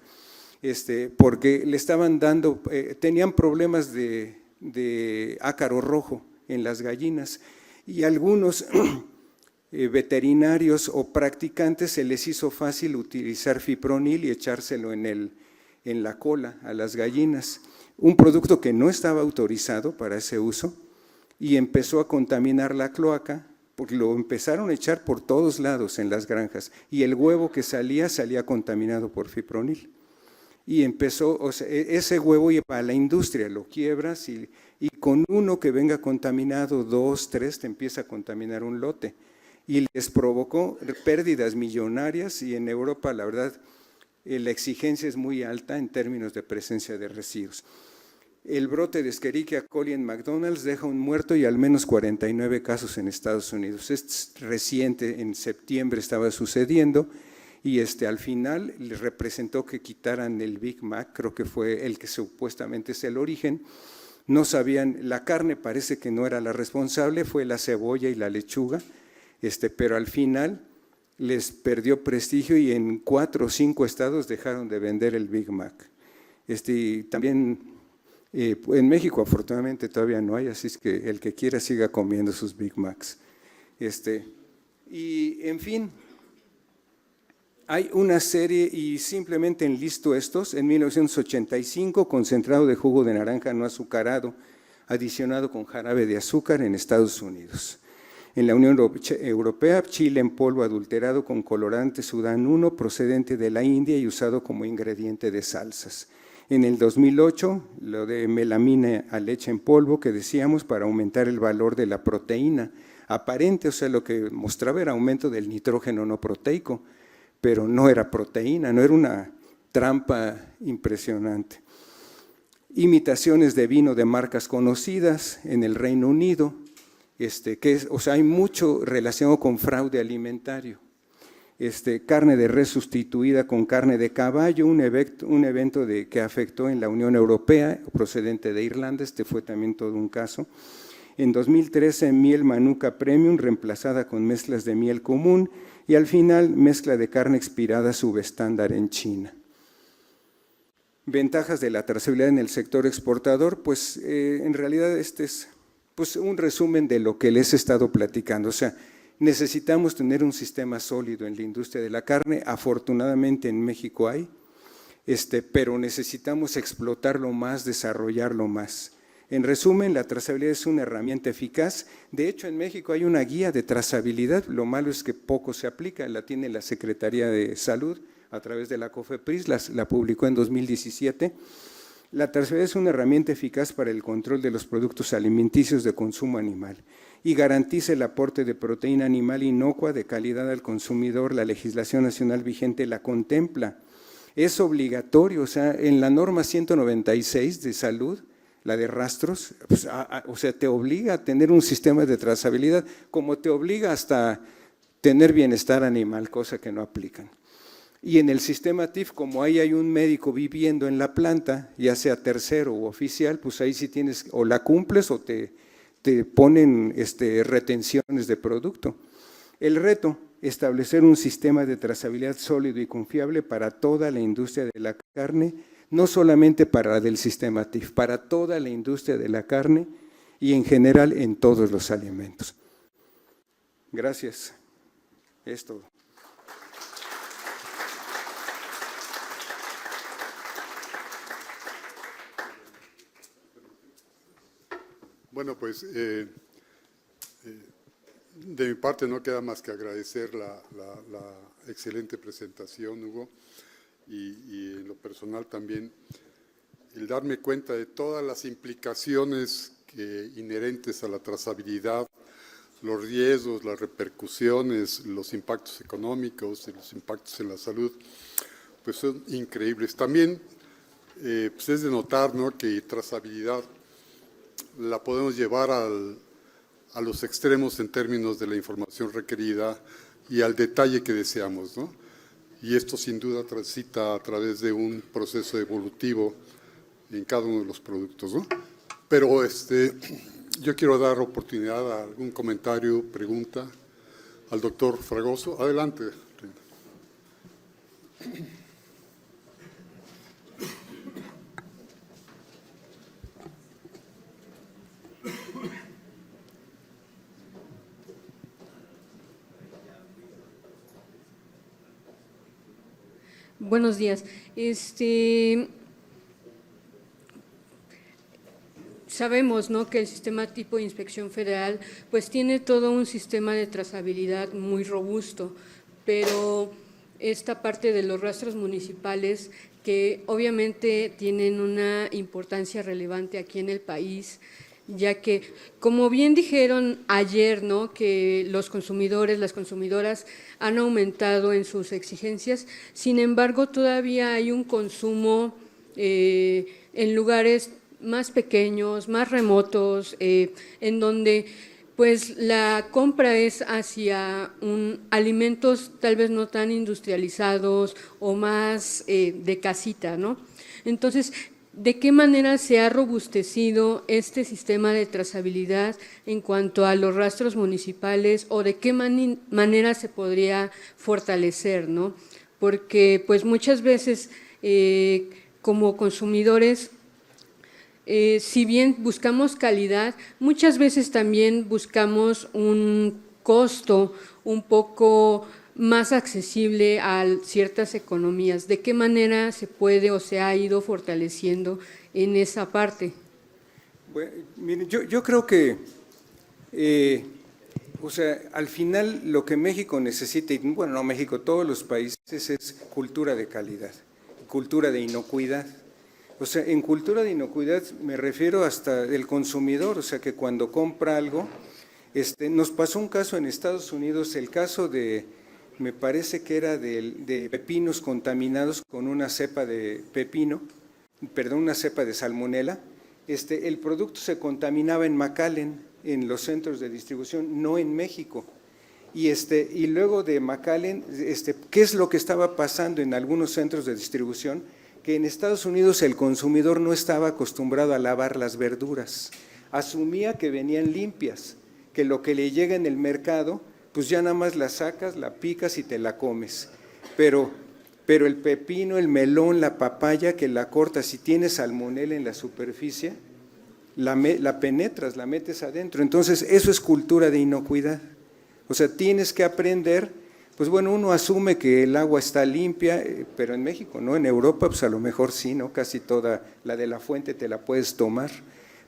porque le estaban dando, tenían problemas de ácaro rojo en las gallinas y algunos veterinarios o practicantes se les hizo fácil utilizar fipronil y echárselo en la cola a las gallinas, un producto que no estaba autorizado para ese uso y empezó a contaminar la cloaca porque lo empezaron a echar por todos lados en las granjas y el huevo que salía contaminado por fipronil. Y empezó, o sea, ese huevo iba a la industria, lo quiebras y con uno que venga contaminado, 2, 3, te empieza a contaminar un lote. Y les provocó pérdidas millonarias y en Europa, la verdad, la exigencia es muy alta en términos de presencia de residuos. El brote de Escherichia coli en McDonald's deja un muerto y al menos 49 casos en Estados Unidos. Es reciente, en septiembre estaba sucediendo, y al final le representó que quitaran el Big Mac, creo que fue el que supuestamente es el origen. No sabían, la carne parece que no era la responsable, fue la cebolla y la lechuga, pero al final les perdió prestigio y en 4 o 5 estados dejaron de vender el Big Mac. Y también en México afortunadamente todavía no hay, así es que el que quiera siga comiendo sus Big Macs. Y en fin, hay una serie, y simplemente enlisto estos: en 1985, concentrado de jugo de naranja no azucarado, adicionado con jarabe de azúcar en Estados Unidos. En la Unión Europea, chile en polvo adulterado con colorante Sudán 1, procedente de la India y usado como ingrediente de salsas. En el 2008, lo de melamina a leche en polvo, que decíamos, para aumentar el valor de la proteína aparente, o sea, lo que mostraba era aumento del nitrógeno no proteico, pero no era proteína, no era una trampa impresionante. Imitaciones de vino de marcas conocidas en el Reino Unido, o sea, hay mucho relacionado con fraude alimentario. Carne de res sustituida con carne de caballo, un evento que afectó en la Unión Europea, procedente de Irlanda, fue también todo un caso. En 2013, miel Manuka Premium reemplazada con mezclas de miel común, y al final mezcla de carne expirada subestándar en China. Ventajas de la trazabilidad en el sector exportador, pues en realidad es pues, un resumen de lo que les he estado platicando. O sea, necesitamos tener un sistema sólido en la industria de la carne, afortunadamente en México hay, pero necesitamos explotarlo más, desarrollarlo más. En resumen, la trazabilidad es una herramienta eficaz. De hecho, en México hay una guía de trazabilidad, lo malo es que poco se aplica, la tiene la Secretaría de Salud a través de la COFEPRIS, la publicó en 2017. La trazabilidad es una herramienta eficaz para el control de los productos alimenticios de consumo animal y garantiza el aporte de proteína animal inocua de calidad al consumidor. La legislación nacional vigente la contempla. Es obligatorio, o sea, en la norma 196 de salud, la de rastros, pues, o sea, te obliga a tener un sistema de trazabilidad, como te obliga hasta tener bienestar animal, cosa que no aplican. Y en el sistema TIF, como ahí hay un médico viviendo en la planta, ya sea tercero u oficial, pues ahí sí tienes, o la cumples o te ponen retenciones de producto. El reto, establecer un sistema de trazabilidad sólido y confiable para toda la industria de la carne, no solamente para la del sistema TIF, para toda la industria de la carne y en general en todos los alimentos. Gracias. Es todo. Bueno, pues de mi parte no queda más que agradecer la excelente presentación, Hugo. Y en lo personal también, el darme cuenta de todas las implicaciones inherentes a la trazabilidad, los riesgos, las repercusiones, los impactos económicos y los impactos en la salud, pues son increíbles. También pues es de notar, ¿no?, que trazabilidad la podemos llevar a los extremos en términos de la información requerida y al detalle que deseamos, ¿no? Y esto sin duda transita a través de un proceso evolutivo en cada uno de los productos, ¿no? Pero yo quiero dar oportunidad a algún comentario, pregunta al doctor Fragoso. Adelante. Buenos días. Sabemos, ¿no?, que el sistema tipo de inspección federal pues tiene todo un sistema de trazabilidad muy robusto, pero esta parte de los rastros municipales, que obviamente tienen una importancia relevante aquí en el país, ya que, como bien dijeron ayer, ¿no?, que los consumidores, las consumidoras han aumentado en sus exigencias, sin embargo, todavía hay un consumo en lugares más pequeños, más remotos, en donde pues la compra es hacia alimentos tal vez no tan industrializados o más de casita, ¿no? Entonces, ¿de qué manera se ha robustecido este sistema de trazabilidad en cuanto a los rastros municipales o de qué manera se podría fortalecer, ¿no? Porque pues muchas veces como consumidores, si bien buscamos calidad, muchas veces también buscamos un costo un poco más accesible a ciertas economías. ¿De qué manera se puede o se ha ido fortaleciendo en esa parte? Bueno, miren, yo creo que, o sea, al final lo que México necesita, y bueno, no México, todos los países, es cultura de calidad, cultura de inocuidad. O sea, en cultura de inocuidad me refiero hasta el consumidor, o sea, que cuando compra algo, nos pasó un caso en Estados Unidos, el caso de, me parece que era de pepinos contaminados con una cepa de pepino, perdón, una cepa de salmonela. El producto se contaminaba en McAllen, en los centros de distribución, no en México. Y luego de McAllen, ¿qué es lo que estaba pasando en algunos centros de distribución? Que en Estados Unidos el consumidor no estaba acostumbrado a lavar las verduras, asumía que venían limpias, que lo que le llega en el mercado, pues ya nada más la sacas, la picas y te la comes, pero el pepino, el melón, la papaya, que la cortas, si tienes salmonela en la superficie, la penetras, la metes adentro. Entonces eso es cultura de inocuidad, o sea, tienes que aprender. Pues bueno, uno asume que el agua está limpia, pero en México, ¿no? En Europa, pues a lo mejor sí, ¿no? Casi toda la de la fuente te la puedes tomar,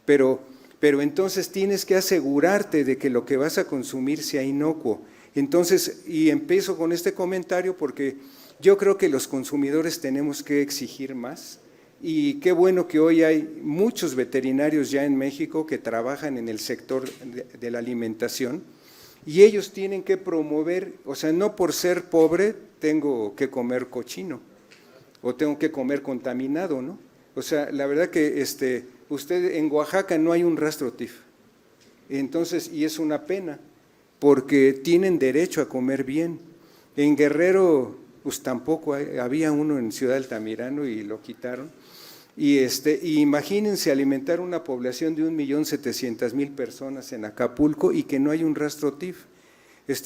pero entonces tienes que asegurarte de que lo que vas a consumir sea inocuo. Entonces, y empiezo con este comentario porque yo creo que los consumidores tenemos que exigir más, y qué bueno que hoy hay muchos veterinarios ya en México que trabajan en el sector de la alimentación, y ellos tienen que promover, o sea, no por ser pobre tengo que comer cochino o tengo que comer contaminado, ¿no? O sea, la verdad que usted en Oaxaca no hay un rastro TIF, entonces, y es una pena, porque tienen derecho a comer bien. En Guerrero, pues tampoco había uno en Ciudad Altamirano y lo quitaron. Y imagínense alimentar una población de 1.700.000 personas en Acapulco y que no hay un rastro TIF.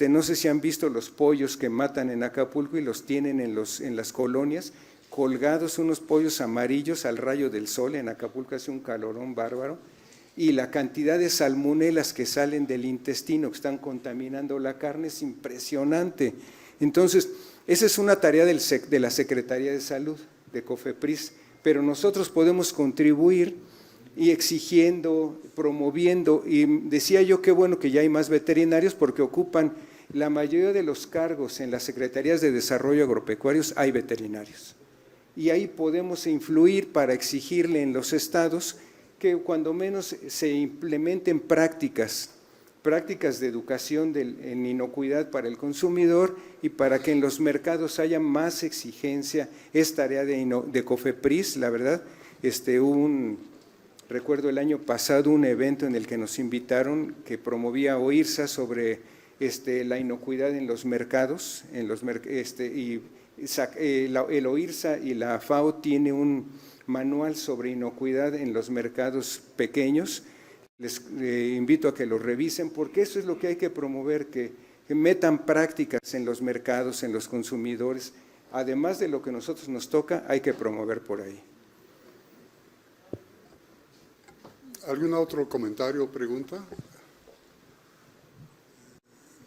No sé si han visto los pollos que matan en Acapulco y los tienen en las colonias, colgados unos pollos amarillos al rayo del sol. En Acapulco hace un calorón bárbaro, y la cantidad de salmonelas que salen del intestino, que están contaminando la carne, es impresionante. Entonces, esa es una tarea de la Secretaría de Salud, de COFEPRIS, pero nosotros podemos contribuir y exigiendo, promoviendo, y decía yo qué bueno que ya hay más veterinarios porque ocupan la mayoría de los cargos en las Secretarías de Desarrollo Agropecuarios, hay veterinarios. Y ahí podemos influir para exigirle en los estados que cuando menos se implementen prácticas de educación en inocuidad para el consumidor, y para que en los mercados haya más exigencia. Es tarea de COFEPRIS, la verdad. Recuerdo el año pasado un evento en el que nos invitaron, que promovía OIRSA sobre la inocuidad en los mercados, y el OIRSA y la FAO tiene un manual sobre inocuidad en los mercados pequeños. Les invito a que lo revisen, porque eso es lo que hay que promover, que metan prácticas en los mercados, en los consumidores. Además de lo que a nosotros nos toca, hay que promover por ahí. ¿Algún otro comentario o pregunta?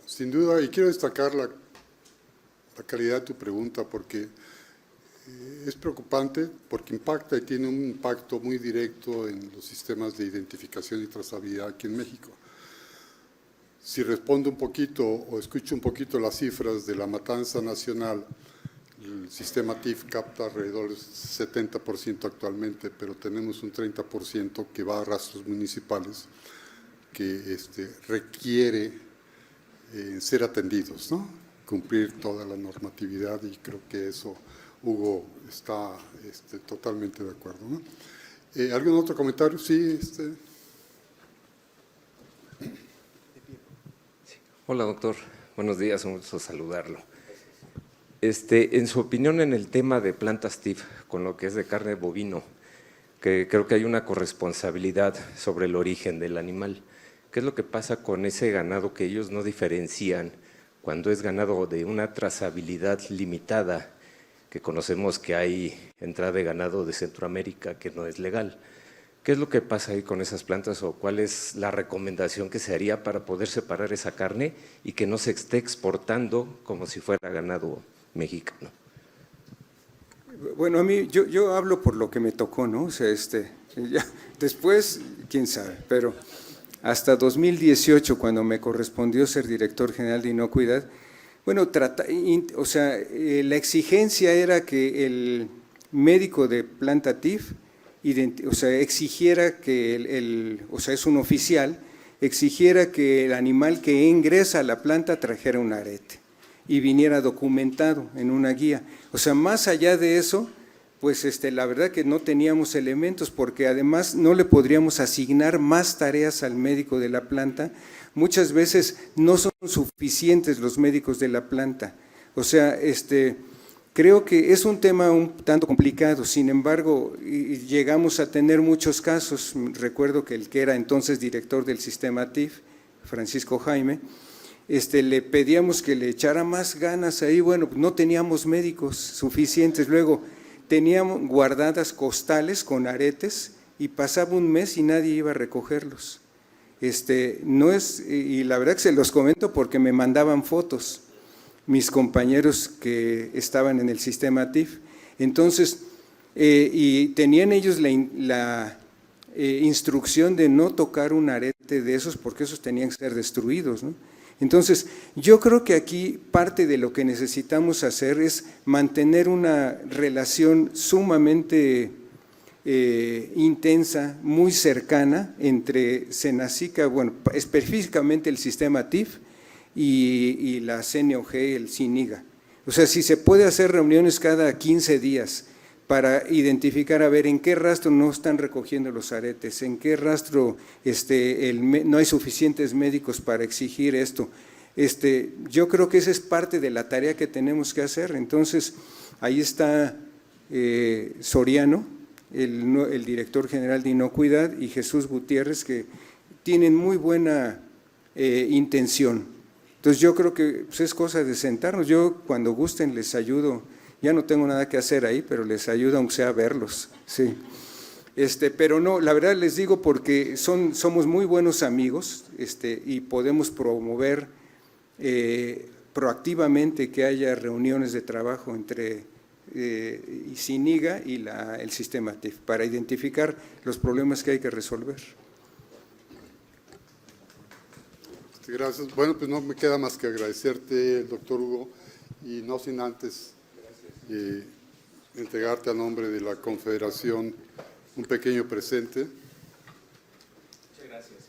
Sin duda, y quiero destacar la calidad de tu pregunta, porque es preocupante, porque impacta y tiene un impacto muy directo en los sistemas de identificación y trazabilidad aquí en México. Si respondo un poquito o escucho un poquito las cifras de la matanza nacional, el sistema TIF capta alrededor del 70% actualmente, pero tenemos un 30% que va a rastros municipales que requiere ser atendidos, ¿no? Cumplir toda la normatividad, y creo que eso Hugo está totalmente de acuerdo, ¿no? ¿Algún otro comentario? Sí. Hola, doctor. Buenos días, un gusto saludarlo. En su opinión en el tema de plantas TIF, con lo que es de carne de bovino, que creo que hay una corresponsabilidad sobre el origen del animal. ¿Qué es lo que pasa con ese ganado que ellos no diferencian cuando es ganado de una trazabilidad limitada, que conocemos que hay entrada de ganado de Centroamérica que no es legal? ¿Qué es lo que pasa ahí con esas plantas, o cuál es la recomendación que se haría para poder separar esa carne y que no se esté exportando como si fuera ganado mexicano? Bueno, a mí, yo hablo por lo que me tocó, ¿no? O sea, ya, después, quién sabe, pero hasta 2018, cuando me correspondió ser director general de Inocuidad, bueno, la exigencia era que el médico de planta TIF exigiera que es un oficial, exigiera que el animal que ingresa a la planta trajera un arete y viniera documentado en una guía. O sea, más allá de eso, pues la verdad que no teníamos elementos, porque además no le podríamos asignar más tareas al médico de la planta. Muchas veces no son suficientes los médicos de la planta. O sea, creo que es un tema un tanto complicado. Sin embargo, llegamos a tener muchos casos. Recuerdo que el que era entonces director del sistema TIF, Francisco Jaime, le pedíamos que le echara más ganas ahí. Bueno, no teníamos médicos suficientes. Luego teníamos guardadas costales con aretes y pasaba un mes y nadie iba a recogerlos. Y la verdad que se los comento porque me mandaban fotos mis compañeros que estaban en el sistema TIF. Entonces, y tenían ellos la instrucción de no tocar un arete de esos, porque esos tenían que ser destruidos, ¿no? Entonces, yo creo que aquí parte de lo que necesitamos hacer es mantener una relación sumamente intensa, muy cercana entre Senacica, bueno, específicamente el sistema TIF y la CNOG, el CINIGA. O sea, si se puede hacer reuniones cada 15 días para identificar, a ver, en qué rastro no están recogiendo los aretes, en qué rastro no hay suficientes médicos para exigir esto. Yo creo que esa es parte de la tarea que tenemos que hacer. Entonces, ahí está Soriano, el director general de Inocuidad, y Jesús Gutiérrez, que tienen muy buena intención. Entonces, yo creo que pues, es cosa de sentarnos. Yo, cuando gusten, les ayudo. Ya no tengo nada que hacer ahí, pero les ayuda aunque sea a verlos, sí. Pero no, la verdad les digo porque somos muy buenos amigos, y podemos promover proactivamente que haya reuniones de trabajo entre CINIGA y el sistema TIF para identificar los problemas que hay que resolver. Gracias. Bueno, pues no me queda más que agradecerte, doctor Hugo, y no sin antes entregarte a nombre de la Confederación un pequeño presente. Muchas gracias.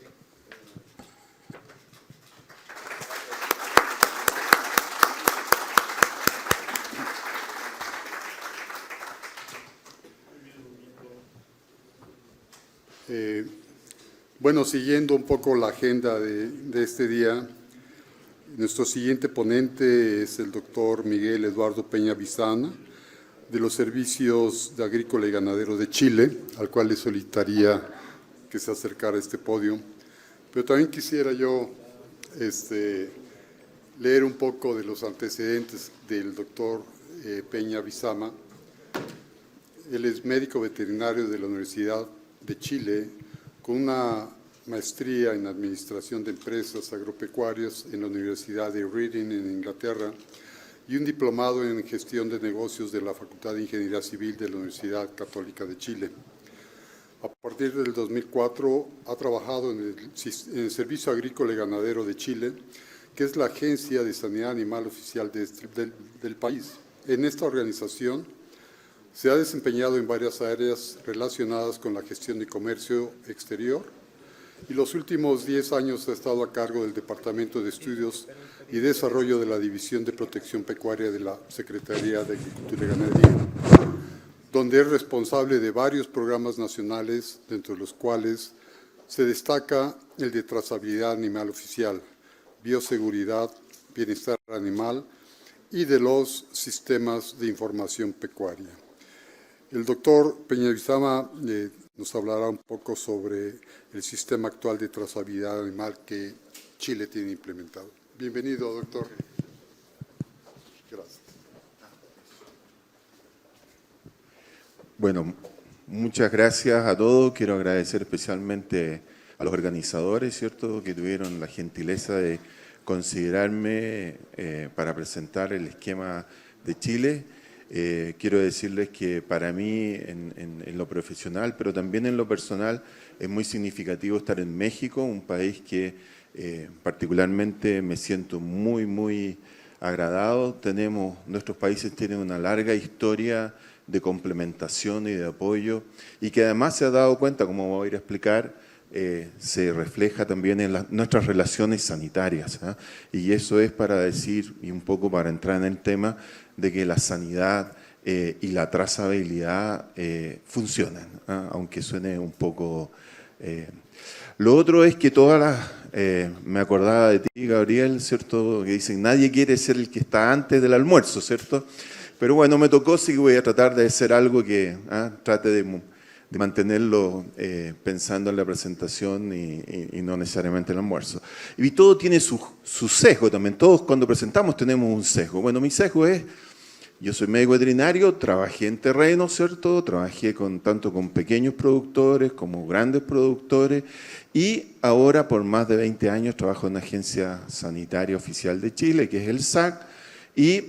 Bueno, siguiendo un poco la agenda de este día, nuestro siguiente ponente es el doctor Miguel Eduardo Peña Bizana, de los Servicios de Agrícola y Ganadero de Chile, al cual le solicitaría que se acercara a este podio. Pero también quisiera yo leer un poco de los antecedentes del doctor Peña Bizana. Él es médico veterinario de la Universidad de Chile, con una maestría en Administración de Empresas Agropecuarias en la Universidad de Reading, en Inglaterra, y un diplomado en Gestión de Negocios de la Facultad de Ingeniería Civil de la Universidad Católica de Chile. A partir del 2004 ha trabajado en el Servicio Agrícola y Ganadero de Chile, que es la agencia de sanidad animal oficial del país. En esta organización se ha desempeñado en varias áreas relacionadas con la gestión de comercio exterior y los últimos 10 años ha estado a cargo del Departamento de Estudios y Desarrollo de la División de Protección Pecuaria de la Secretaría de Agricultura y Ganadería, donde es responsable de varios programas nacionales, dentro de los cuales se destaca el de trazabilidad animal oficial, bioseguridad, bienestar animal y de los sistemas de información pecuaria. El doctor Peñavizama nos hablará un poco sobre el sistema actual de trazabilidad animal que Chile tiene implementado. Bienvenido, doctor. Gracias. Bueno, muchas gracias a todos. Quiero agradecer especialmente a los organizadores, ¿cierto?, que tuvieron la gentileza de considerarme para presentar el esquema de Chile. Quiero decirles que para mí, en lo profesional, pero también en lo personal, es muy significativo estar en México, un país que particularmente me siento muy agradado. Nuestros países tienen una larga historia de complementación y de apoyo, y que además se ha dado cuenta, como voy a ir a explicar, se refleja también en nuestras relaciones sanitarias, ¿eh? Y eso es para decir, y un poco para entrar en el tema, de que la sanidad y la trazabilidad funcionan, ¿eh? Aunque suene un poco... Lo otro es que me acordaba de ti, Gabriel, ¿cierto?, que dicen, nadie quiere ser el que está antes del almuerzo, ¿cierto? Pero bueno, me tocó, sí que voy a tratar de hacer algo que trate de mantenerlo pensando en la presentación y no necesariamente el almuerzo. Y todo tiene su sesgo también. Todos cuando presentamos tenemos un sesgo. Bueno, mi sesgo es, yo soy médico veterinario, trabajé en terreno, ¿cierto? Trabajé tanto con pequeños productores como grandes productores, y ahora por más de 20 años trabajo en una agencia sanitaria oficial de Chile, que es el SAC, y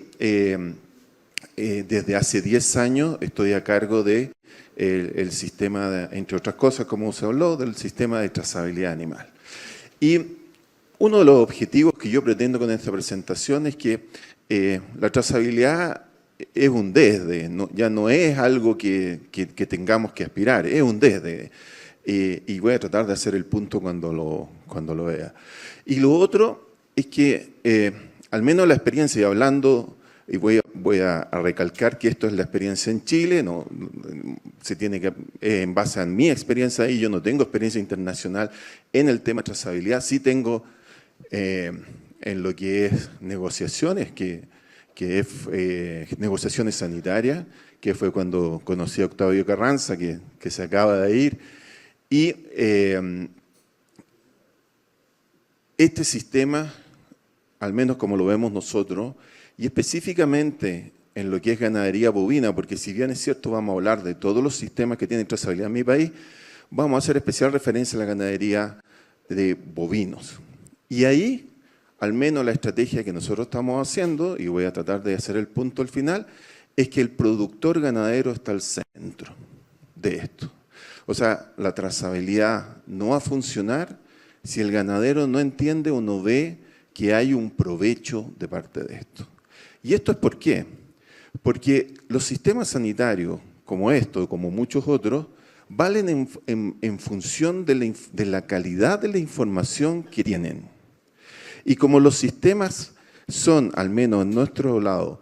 desde hace 10 años estoy a cargo de el sistema, entre otras cosas, como se habló, del sistema de trazabilidad animal. Y uno de los objetivos que yo pretendo con esta presentación es que la trazabilidad es un desde, ya no es algo que tengamos que aspirar, es un desde. Y voy a tratar de hacer el punto cuando lo vea. Y lo otro es que, al menos la experiencia, y hablando... Y voy a recalcar que esto es la experiencia en Chile, en base a mi experiencia ahí, yo no tengo experiencia internacional en el tema de trazabilidad, sí tengo en lo que es negociaciones, que es negociaciones sanitarias, que fue cuando conocí a Octavio Carranza, que se acaba de ir, y este sistema, al menos como lo vemos nosotros, y específicamente en lo que es ganadería bovina, porque si bien es cierto vamos a hablar de todos los sistemas que tienen trazabilidad en mi país, vamos a hacer especial referencia a la ganadería de bovinos. Y ahí, al menos la estrategia que nosotros estamos haciendo, y voy a tratar de hacer el punto al final, es que el productor ganadero está al centro de esto. O sea, la trazabilidad no va a funcionar si el ganadero no entiende o no ve que hay un provecho de parte de esto. ¿Y esto es por qué? Porque los sistemas sanitarios, como estos, como muchos otros, valen en función de la calidad de la información que tienen. Y como los sistemas son, al menos en nuestro lado,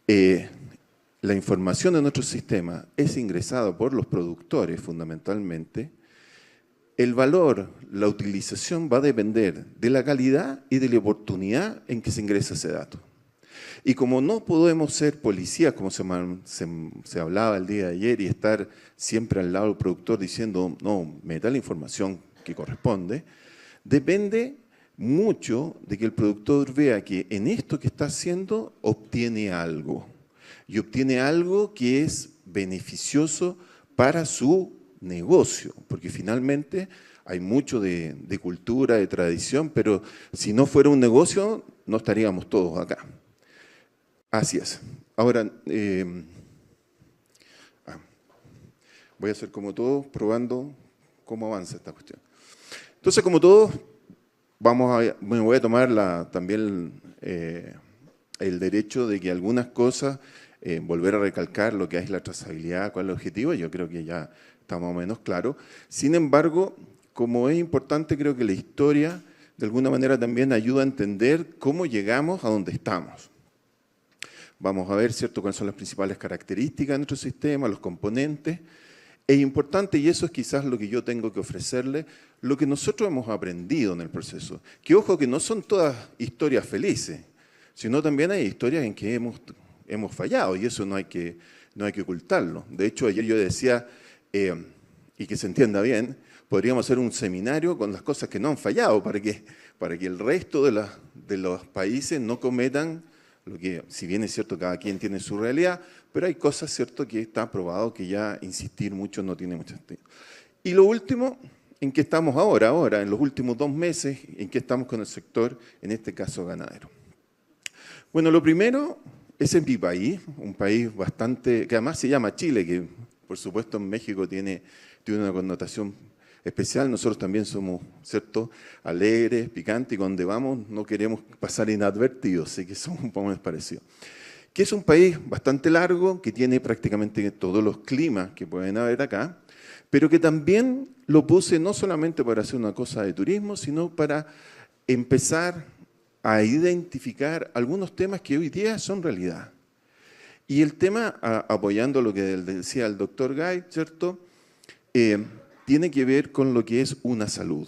la información de nuestro sistema es ingresada por los productores fundamentalmente, el valor, la utilización va a depender de la calidad y de la oportunidad en que se ingresa ese dato. Y como no podemos ser policías, como se hablaba el día de ayer, y estar siempre al lado del productor diciendo, no, me da la información que corresponde, depende mucho de que el productor vea que en esto que está haciendo obtiene algo. Y obtiene algo que es beneficioso para su negocio, porque finalmente hay mucho de cultura, de tradición, pero si no fuera un negocio, no estaríamos todos acá. Así es. Ahora, voy a hacer como todos, probando cómo avanza esta cuestión. Entonces, como todos, me voy a tomar también el derecho de que algunas cosas volver a recalcar lo que es la trazabilidad, cuál es el objetivo, yo creo que ya está más o menos claro. Sin embargo, como es importante, creo que la historia de alguna manera también ayuda a entender cómo llegamos a donde estamos. Vamos a ver, ¿cierto?, cuáles son las principales características de nuestro sistema, los componentes. Es importante, y eso es quizás lo que yo tengo que ofrecerle, lo que nosotros hemos aprendido en el proceso. Que ojo, que no son todas historias felices, sino también hay historias en que hemos fallado, y eso no hay que ocultarlo. De hecho, ayer yo decía, y que se entienda bien, podríamos hacer un seminario con las cosas que no han fallado, para que el resto de los países no cometan lo que, si bien es cierto, cada quien tiene su realidad, pero hay cosas, cierto, que está probado que ya insistir mucho no tiene mucho sentido. Y lo último, ¿en qué estamos ahora, en los últimos 2 meses, en qué estamos con el sector, en este caso ganadero? Bueno, lo primero es en mi país, un país bastante, que además se llama Chile, que por supuesto en México tiene una connotación especial. Nosotros también somos, ¿cierto?, alegres, picantes, y donde vamos no queremos pasar inadvertidos, así que somos un poco más parecidos. Que es un país bastante largo, que tiene prácticamente todos los climas que pueden haber acá, pero que también lo puse no solamente para hacer una cosa de turismo, sino para empezar a identificar algunos temas que hoy día son realidad. Y el tema, apoyando lo que decía el doctor Gay, ¿cierto?, tiene que ver con lo que es una salud.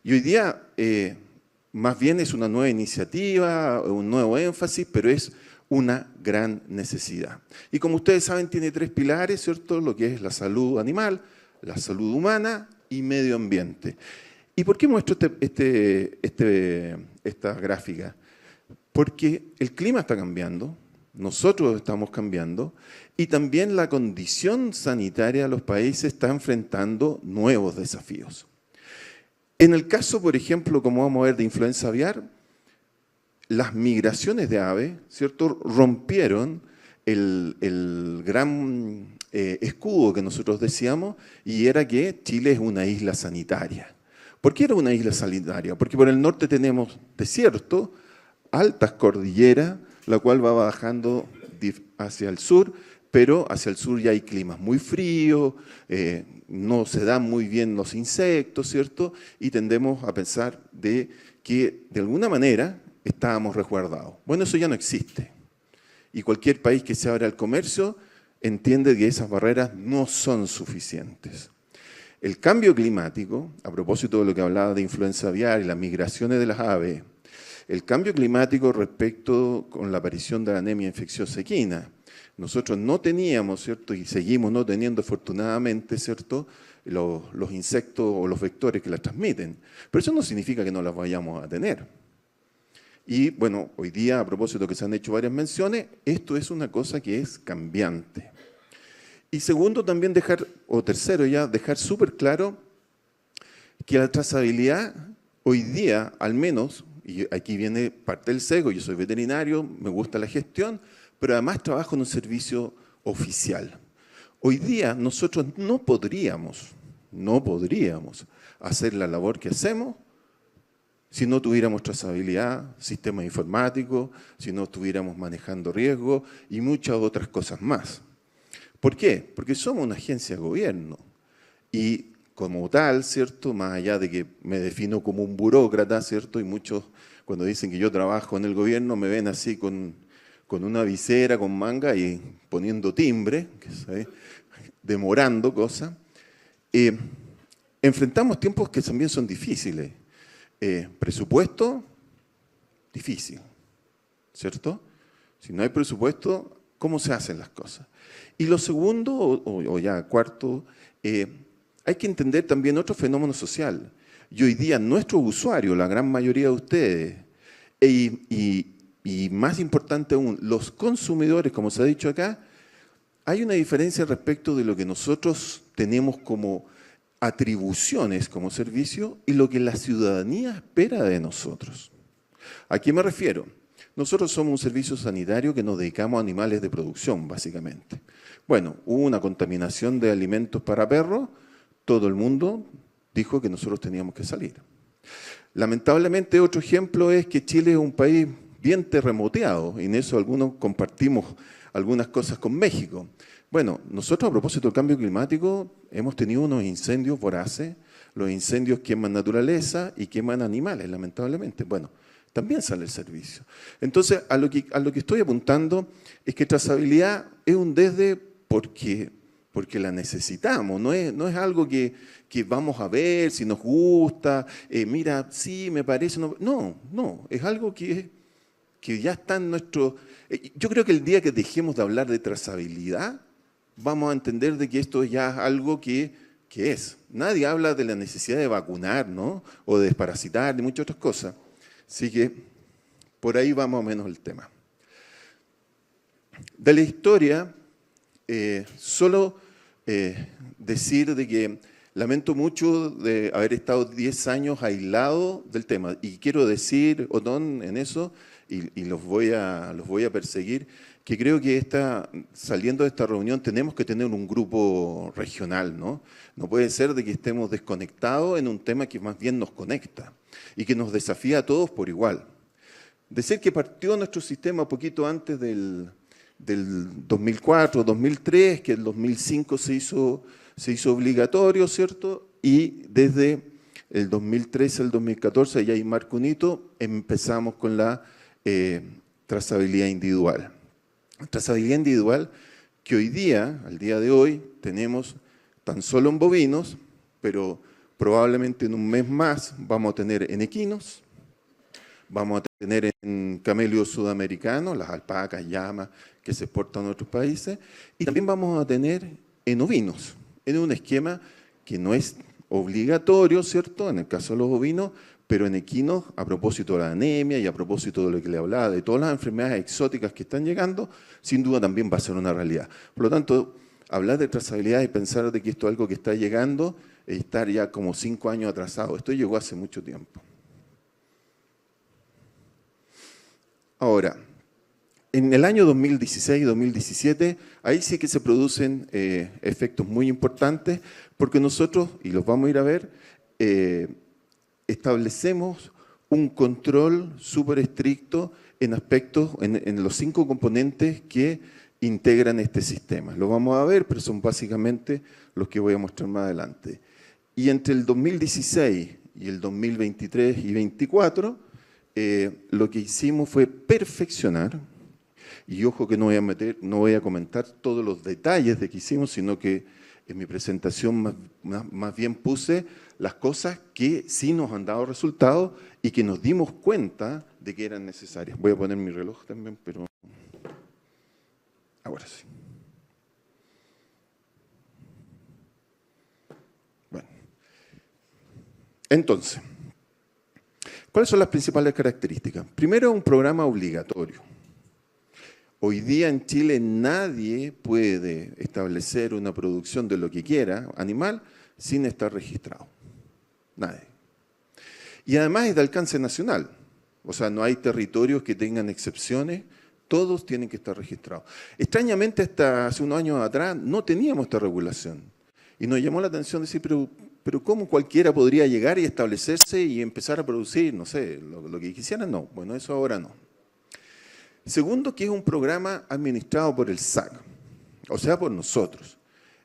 Y hoy día, más bien es una nueva iniciativa, un nuevo énfasis, pero es una gran necesidad. Y como ustedes saben, tiene 3 pilares, ¿cierto?, lo que es la salud animal, la salud humana y medio ambiente. ¿Y por qué muestro esta gráfica? Porque el clima está cambiando, nosotros estamos cambiando, y también la condición sanitaria de los países está enfrentando nuevos desafíos. En el caso, por ejemplo, como vamos a ver, de influenza aviar, las migraciones de aves, ¿cierto?, rompieron el gran escudo que nosotros decíamos, y era que Chile es una isla sanitaria. ¿Por qué era una isla sanitaria? Porque por el norte tenemos desierto, altas cordilleras, la cual va bajando hacia el sur, pero hacia el sur ya hay climas muy fríos, no se dan muy bien los insectos, ¿cierto? Y tendemos a pensar de que de alguna manera estábamos resguardados. Bueno, eso ya no existe. Y cualquier país que se abra al comercio entiende que esas barreras no son suficientes. El cambio climático, a propósito de lo que hablaba de influenza aviar y las migraciones de las aves, el cambio climático respecto con la aparición de la anemia infecciosa equina. Nosotros no teníamos, ¿cierto?, y seguimos no teniendo afortunadamente, ¿cierto?, los insectos o los vectores que la transmiten. Pero eso no significa que no las vayamos a tener. Y bueno, hoy día, a propósito que se han hecho varias menciones, esto es una cosa que es cambiante. Y segundo, también tercero ya, dejar súper claro que la trazabilidad hoy día, al menos, y aquí viene parte del sesgo, yo soy veterinario, me gusta la gestión, pero además trabajo en un servicio oficial. Hoy día nosotros no podríamos hacer la labor que hacemos si no tuviéramos trazabilidad, sistemas informáticos, si no estuviéramos manejando riesgos y muchas otras cosas más. ¿Por qué? Porque somos una agencia de gobierno y como tal, ¿cierto?, más allá de que me defino como un burócrata, ¿cierto?, y muchos cuando dicen que yo trabajo en el gobierno me ven así con una visera, con manga y poniendo timbre, demorando cosas. Enfrentamos tiempos que también son difíciles. Presupuesto, difícil, ¿cierto? Si no hay presupuesto, ¿cómo se hacen las cosas? Y lo segundo, o ya cuarto, hay que entender también otro fenómeno social. Y hoy día nuestros usuarios, la gran mayoría de ustedes, y más importante aún, los consumidores, como se ha dicho acá, hay una diferencia respecto de lo que nosotros tenemos como atribuciones como servicio y lo que la ciudadanía espera de nosotros. ¿A qué me refiero? Nosotros somos un servicio sanitario que nos dedicamos a animales de producción, básicamente. Bueno, hubo una contaminación de alimentos para perros, todo el mundo dijo que nosotros teníamos que salir. Lamentablemente, otro ejemplo es que Chile es un país bien terremoteados, y en eso algunos compartimos algunas cosas con México. Bueno, nosotros a propósito del cambio climático hemos tenido unos incendios voraces, los incendios queman naturaleza y queman animales, lamentablemente. Bueno, también sale el servicio. Entonces, a lo que estoy apuntando es que trazabilidad es un desde porque la necesitamos, no es algo que vamos a ver si nos gusta, mira, sí, me parece, no, es algo que ya está en nuestro... yo creo que el día que dejemos de hablar de trazabilidad, vamos a entender de que esto ya es algo que es. Nadie habla de la necesidad de vacunar, ¿no? O de desparasitar, de muchas otras cosas. Así que por ahí va más o menos el tema. De la historia, solo decir de que lamento mucho de haber estado 10 años aislado del tema. Y quiero decir, Otón, en eso, y los voy a perseguir, que creo que saliendo de esta reunión tenemos que tener un grupo regional, ¿no? No puede ser de que estemos desconectados en un tema que más bien nos conecta y que nos desafía a todos por igual. Decir que partió nuestro sistema un poquito antes del 2004, 2003, que el 2005 se hizo obligatorio, ¿cierto? Y desde el 2013 al 2014, ya hay marco un hito, empezamos con la trazabilidad individual. Trazabilidad individual que hoy día, al día de hoy, tenemos tan solo en bovinos, pero probablemente en un mes más vamos a tener en equinos, vamos a tener en camelios sudamericanos, las alpacas, llamas, que se exportan a otros países, y también vamos a tener en ovinos, en un esquema que no es obligatorio, ¿cierto?, en el caso de los ovinos, pero en equinos, a propósito de la anemia y a propósito de lo que le hablaba, de todas las enfermedades exóticas que están llegando, sin duda también va a ser una realidad. Por lo tanto, hablar de trazabilidad y pensar de que esto es algo que está llegando, es estar ya como 5 años atrasado. Esto llegó hace mucho tiempo. Ahora, en el año 2016 y 2017, ahí sí que se producen efectos muy importantes, porque nosotros, y los vamos a ir a ver, establecemos un control súper estricto en aspectos, en los 5 componentes que integran este sistema. Lo vamos a ver, pero son básicamente los que voy a mostrar más adelante. Y entre el 2016 y el 2023 y 2024, lo que hicimos fue perfeccionar, y ojo que no voy a comentar todos los detalles de que hicimos, sino que en mi presentación más bien puse las cosas que sí nos han dado resultados y que nos dimos cuenta de que eran necesarias. Voy a poner mi reloj también, pero ahora sí. Bueno, entonces, ¿cuáles son las principales características? Primero, un programa obligatorio. Hoy día en Chile nadie puede establecer una producción de lo que quiera, animal, sin estar registrado. Nadie. Y además es de alcance nacional. O sea, no hay territorios que tengan excepciones, todos tienen que estar registrados. Extrañamente, hasta hace unos años atrás no teníamos esta regulación. Y nos llamó la atención decir, pero ¿cómo cualquiera podría llegar y establecerse y empezar a producir, no sé, lo que quisieran? No, bueno, eso ahora no. Segundo, que es un programa administrado por el SAC, o sea, por nosotros.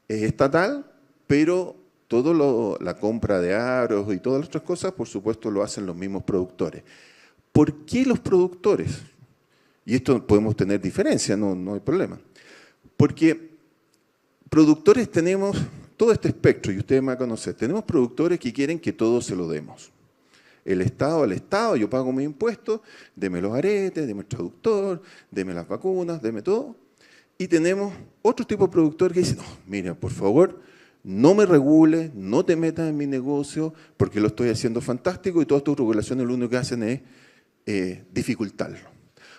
Es estatal, pero toda la compra de aros y todas las otras cosas, por supuesto, lo hacen los mismos productores. ¿Por qué los productores? Y esto podemos tener diferencias, no hay problema. Porque productores tenemos todo este espectro, y ustedes me van a conocer. Tenemos productores que quieren que todos se lo demos. El Estado al Estado, yo pago mis impuestos, deme los aretes, deme el traductor, deme las vacunas, deme todo. Y tenemos otro tipo de productor que dice, no, mira, por favor, no me regule, no te metas en mi negocio, porque lo estoy haciendo fantástico y todas tus regulaciones lo único que hacen es dificultarlo.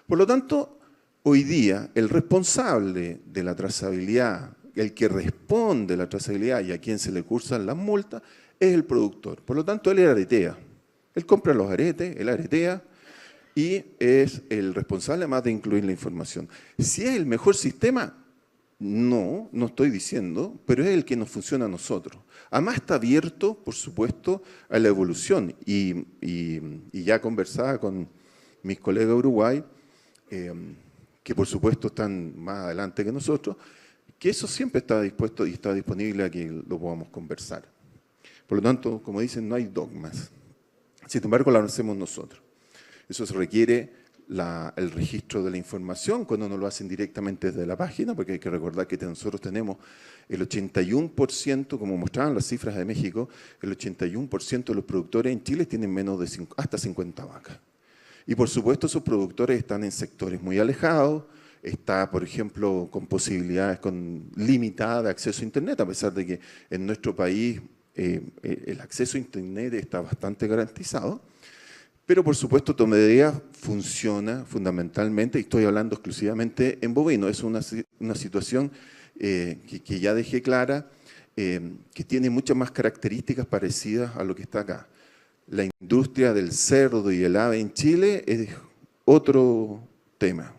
Por lo tanto, hoy día el responsable de la trazabilidad, el que responde la trazabilidad y a quien se le cursan las multas, es el productor. Por lo tanto, él aretea. Él compra los aretes, él aretea y es el responsable además de incluir la información. Si es el mejor sistema, no estoy diciendo, pero es el que nos funciona a nosotros. Además está abierto, por supuesto, a la evolución y ya conversaba con mis colegas de Uruguay, que por supuesto están más adelante que nosotros, que eso siempre está dispuesto y está disponible a que lo podamos conversar. Por lo tanto, como dicen, no hay dogmas. Sin embargo, lo hacemos nosotros. Eso se requiere el registro de la información cuando no lo hacen directamente desde la página, porque hay que recordar que nosotros tenemos el 81%, como mostraban las cifras de México, el 81% de los productores en Chile tienen menos de hasta 50 vacas. Y por supuesto esos productores están en sectores muy alejados, está, por ejemplo, con posibilidades limitadas de acceso a Internet, a pesar de que en nuestro país el acceso a Internet está bastante garantizado. Pero por supuesto Tomedea funciona fundamentalmente, y estoy hablando exclusivamente en bovino, es una situación que ya dejé clara, que tiene muchas más características parecidas a lo que está acá. La industria del cerdo y el ave en Chile es otro tema.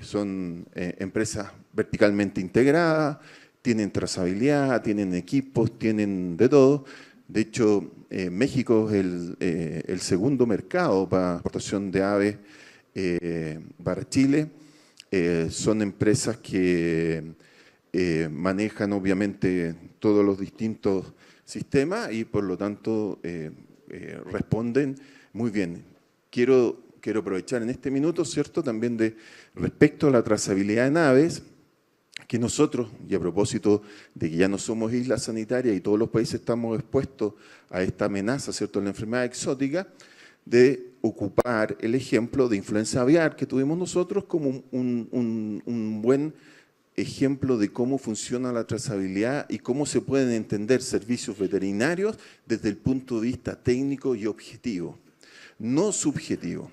Son empresas verticalmente integradas, tienen trazabilidad, tienen equipos, tienen de todo. De hecho, México es el segundo mercado para exportación de aves para Chile. Son empresas que manejan obviamente todos los distintos sistemas y por lo tanto responden muy bien. Quiero aprovechar en este minuto, ¿cierto?, también respecto a la trazabilidad en aves, que nosotros, y a propósito de que ya no somos isla sanitaria y todos los países estamos expuestos a esta amenaza, ¿cierto?, de la enfermedad exótica, de ocupar el ejemplo de influenza aviar que tuvimos nosotros como un buen ejemplo de cómo funciona la trazabilidad y cómo se pueden entender servicios veterinarios desde el punto de vista técnico y objetivo, no subjetivo.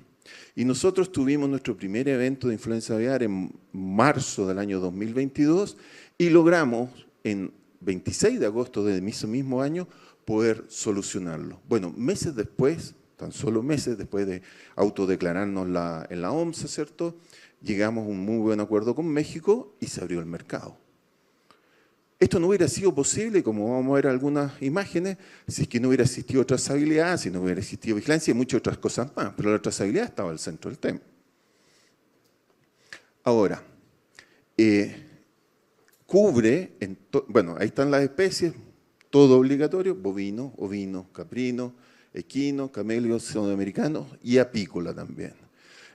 Y nosotros tuvimos nuestro primer evento de influenza aviar en marzo del año 2022 y logramos en 26 de agosto de ese mismo año poder solucionarlo. Bueno, meses después, tan solo meses después de autodeclararnos en la OMS, ¿cierto?, llegamos a un muy buen acuerdo con México y se abrió el mercado. Esto no hubiera sido posible, como vamos a ver algunas imágenes, si es que no hubiera existido trazabilidad, si no hubiera existido vigilancia y muchas otras cosas más, pero la trazabilidad estaba al centro del tema. Ahora, cubre, bueno, ahí están las especies, todo obligatorio, bovino, ovino, caprino, equino, camelio, sudamericano y apícola también.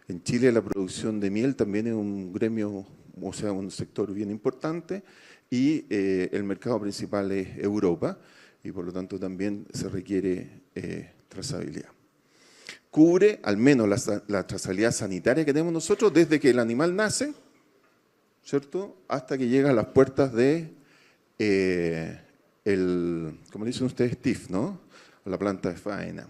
En Chile la producción de miel también es un gremio, o sea, un sector bien importante, y el mercado principal es Europa, y por lo tanto también se requiere trazabilidad. Cubre al menos la trazabilidad sanitaria que tenemos nosotros desde que el animal nace, ¿cierto?, hasta que llega a las puertas de, como dicen ustedes, TIF, ¿no?, a la planta de faena.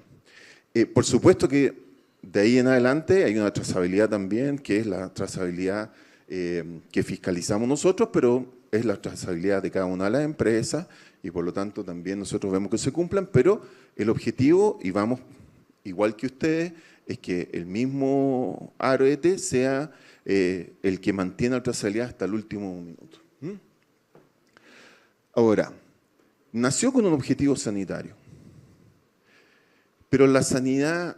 Por supuesto que de ahí en adelante hay una trazabilidad también, que es la trazabilidad que fiscalizamos nosotros, pero es la trazabilidad de cada una de las empresas y por lo tanto también nosotros vemos que se cumplan, pero el objetivo, y vamos igual que ustedes, es que el mismo AROETE sea el que mantiene la trazabilidad hasta el último minuto. Ahora, nació con un objetivo sanitario, pero la sanidad,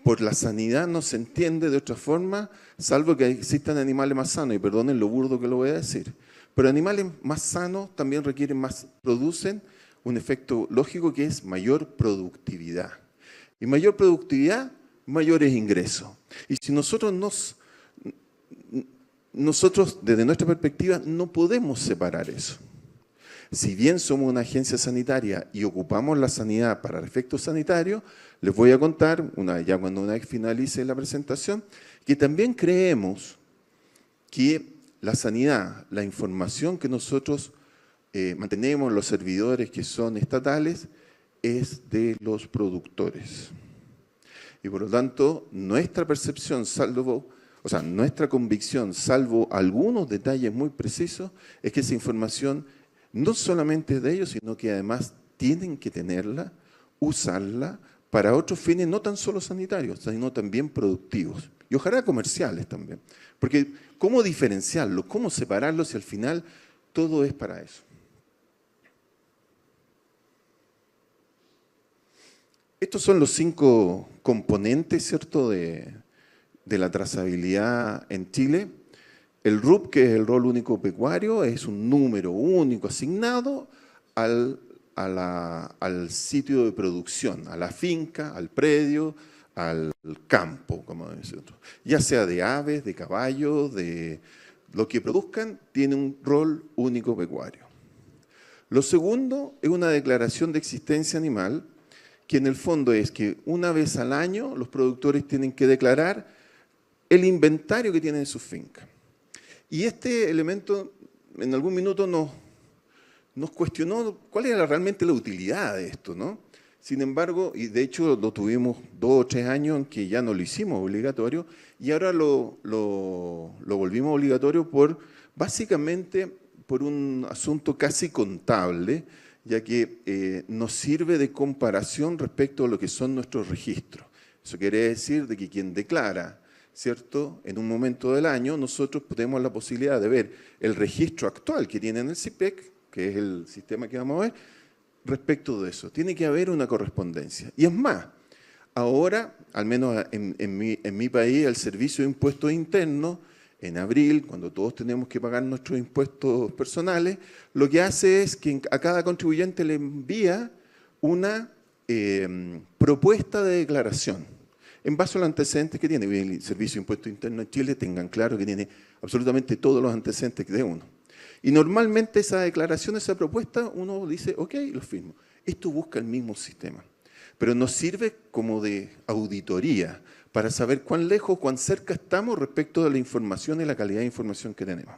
por la sanidad no se entiende de otra forma, salvo que existan animales más sanos, y perdonen lo burdo que lo voy a decir, pero animales más sanos también producen un efecto lógico que es mayor productividad. Y mayor productividad, mayores ingresos. Y si nosotros desde nuestra perspectiva no podemos separar eso. Si bien somos una agencia sanitaria y ocupamos la sanidad para efectos sanitarios, les voy a contar, ya cuando una vez finalice la presentación, que también creemos que la sanidad, la información que nosotros mantenemos, los servidores que son estatales, es de los productores. Y por lo tanto, nuestra percepción, nuestra convicción, salvo algunos detalles muy precisos, es que esa información no solamente es de ellos, sino que además tienen que tenerla, usarla para otros fines no tan solo sanitarios, sino también productivos y ojalá comerciales también. Porque ¿cómo diferenciarlos? ¿Cómo separarlos si al final todo es para eso? Estos son los 5 componentes, ¿cierto?, de la trazabilidad en Chile. El RUP, que es el rol único pecuario, es un número único asignado al sitio de producción, a la finca, al predio, al campo, como dice otro. Ya sea de aves, de caballos, de lo que produzcan, tiene un rol único pecuario. Lo segundo es una declaración de existencia animal, que en el fondo es que una vez al año los productores tienen que declarar el inventario que tienen en sus fincas. Y este elemento en algún minuto nos cuestionó cuál era realmente la utilidad de esto, ¿no? Sin embargo, y de hecho lo tuvimos 2 o 3 años en que ya no lo hicimos obligatorio, y ahora lo volvimos obligatorio básicamente por un asunto casi contable, ya que nos sirve de comparación respecto a lo que son nuestros registros. Eso quiere decir de que quien declara, ¿cierto?, en un momento del año, nosotros tenemos la posibilidad de ver el registro actual que tiene en el CIPEC, que es el sistema que vamos a ver, respecto de eso. Tiene que haber una correspondencia. Y es más, ahora, al menos en mi país, el Servicio de Impuestos Internos, en abril, cuando todos tenemos que pagar nuestros impuestos personales, lo que hace es que a cada contribuyente le envía una propuesta de declaración en base a los antecedentes que tiene. El Servicio de Impuestos Internos en Chile, tengan claro que tiene absolutamente todos los antecedentes de uno. Y normalmente esa declaración, esa propuesta, uno dice, ok, lo firmo. Esto busca el mismo sistema, pero nos sirve como de auditoría para saber cuán lejos, cuán cerca estamos respecto de la información y la calidad de información que tenemos.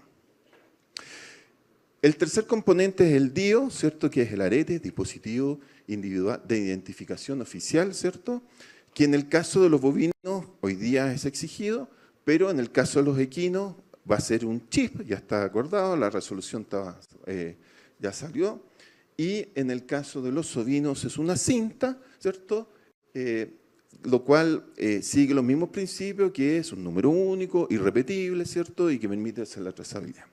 El tercer componente es el DIO, ¿cierto?, que es el arete, dispositivo individual de identificación oficial, ¿cierto?, que en el caso de los bovinos hoy día es exigido, pero en el caso de los equinos va a ser un chip, ya está acordado, la resolución ya salió, y en el caso de los ovinos es una cinta, ¿cierto?, lo cual sigue los mismos principios, que es un número único, irrepetible, ¿cierto?, y que permite hacer la trazabilidad.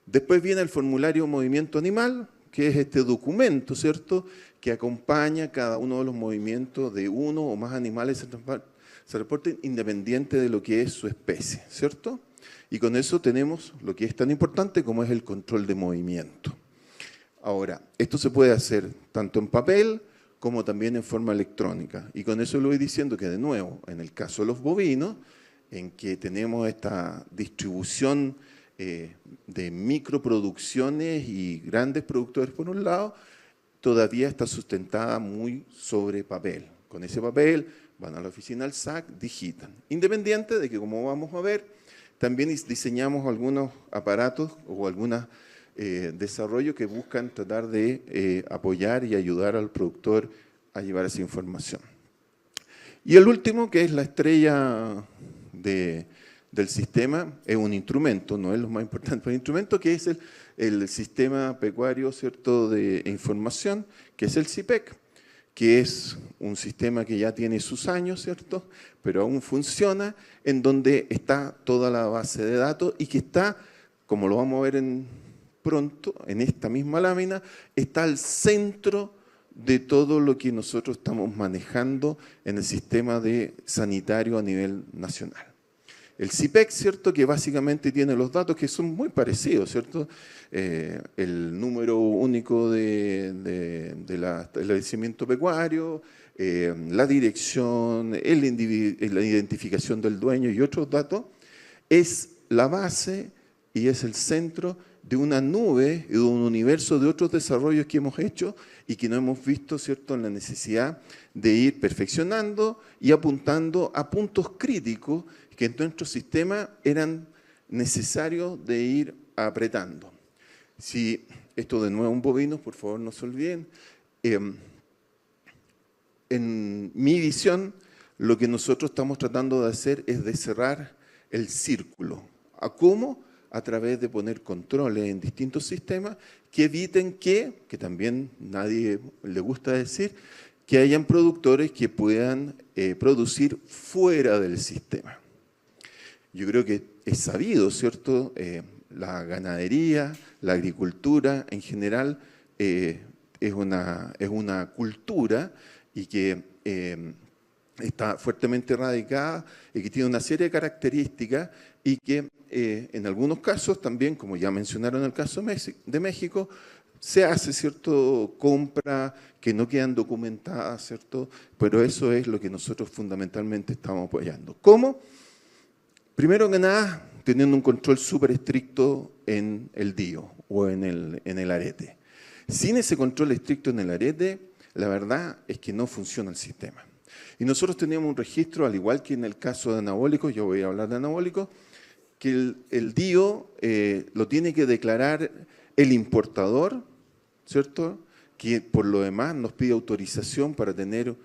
Después viene el formulario movimiento animal, que es este documento, ¿cierto?, que acompaña cada uno de los movimientos de uno o más animales se reporten independiente de lo que es su especie, ¿cierto? Y con eso tenemos lo que es tan importante como es el control de movimiento. Ahora, esto se puede hacer tanto en papel como también en forma electrónica. Y con eso le voy diciendo que, de nuevo, en el caso de los bovinos, en que tenemos esta distribución de microproducciones y grandes productores por un lado, todavía está sustentada muy sobre papel. Con ese papel van a la oficina del SAC, digitan. Independiente de que, como vamos a ver, también diseñamos algunos aparatos o algunos desarrollos que buscan tratar de apoyar y ayudar al productor a llevar esa información. Y el último, que es la estrella del sistema, es un instrumento, no es lo más importante, pero un instrumento que es el sistema pecuario, ¿cierto?, de información, que es el CIPEC, que es un sistema que ya tiene sus años, ¿cierto?, pero aún funciona, en donde está toda la base de datos y que está, como lo vamos a ver pronto, en esta misma lámina, está al centro de todo lo que nosotros estamos manejando en el sistema sanitario a nivel nacional. El CIPEC, ¿cierto?, que básicamente tiene los datos que son muy parecidos, ¿cierto? El número único del establecimiento pecuario, la dirección, la identificación del dueño y otros datos, es la base y es el centro de una nube y de un universo de otros desarrollos que hemos hecho y que no hemos visto, ¿cierto?, en la necesidad de ir perfeccionando y apuntando a puntos críticos que en nuestro sistema eran necesarios de ir apretando. Si esto de nuevo un bovino, por favor no se olviden. En mi visión, lo que nosotros estamos tratando de hacer es de cerrar el círculo. ¿A cómo? A través de poner controles en distintos sistemas que eviten que también nadie le gusta decir, que hayan productores que puedan producir fuera del sistema. Yo creo que es sabido, ¿cierto? La ganadería, la agricultura en general es una cultura y que está fuertemente radicada y que tiene una serie de características y que en algunos casos también, como ya mencionaron en el caso de México, se hace, ¿cierto?, compra que no quedan documentadas, ¿cierto? Pero eso es lo que nosotros fundamentalmente estamos apoyando. ¿Cómo? Primero que nada, teniendo un control súper estricto en el DIO o en el arete. Sin ese control estricto en el arete, la verdad es que no funciona el sistema. Y nosotros tenemos un registro, al igual que en el caso de anabólicos, yo voy a hablar de anabólicos, que el DIO lo tiene que declarar el importador, ¿cierto?, que por lo demás nos pide autorización para tener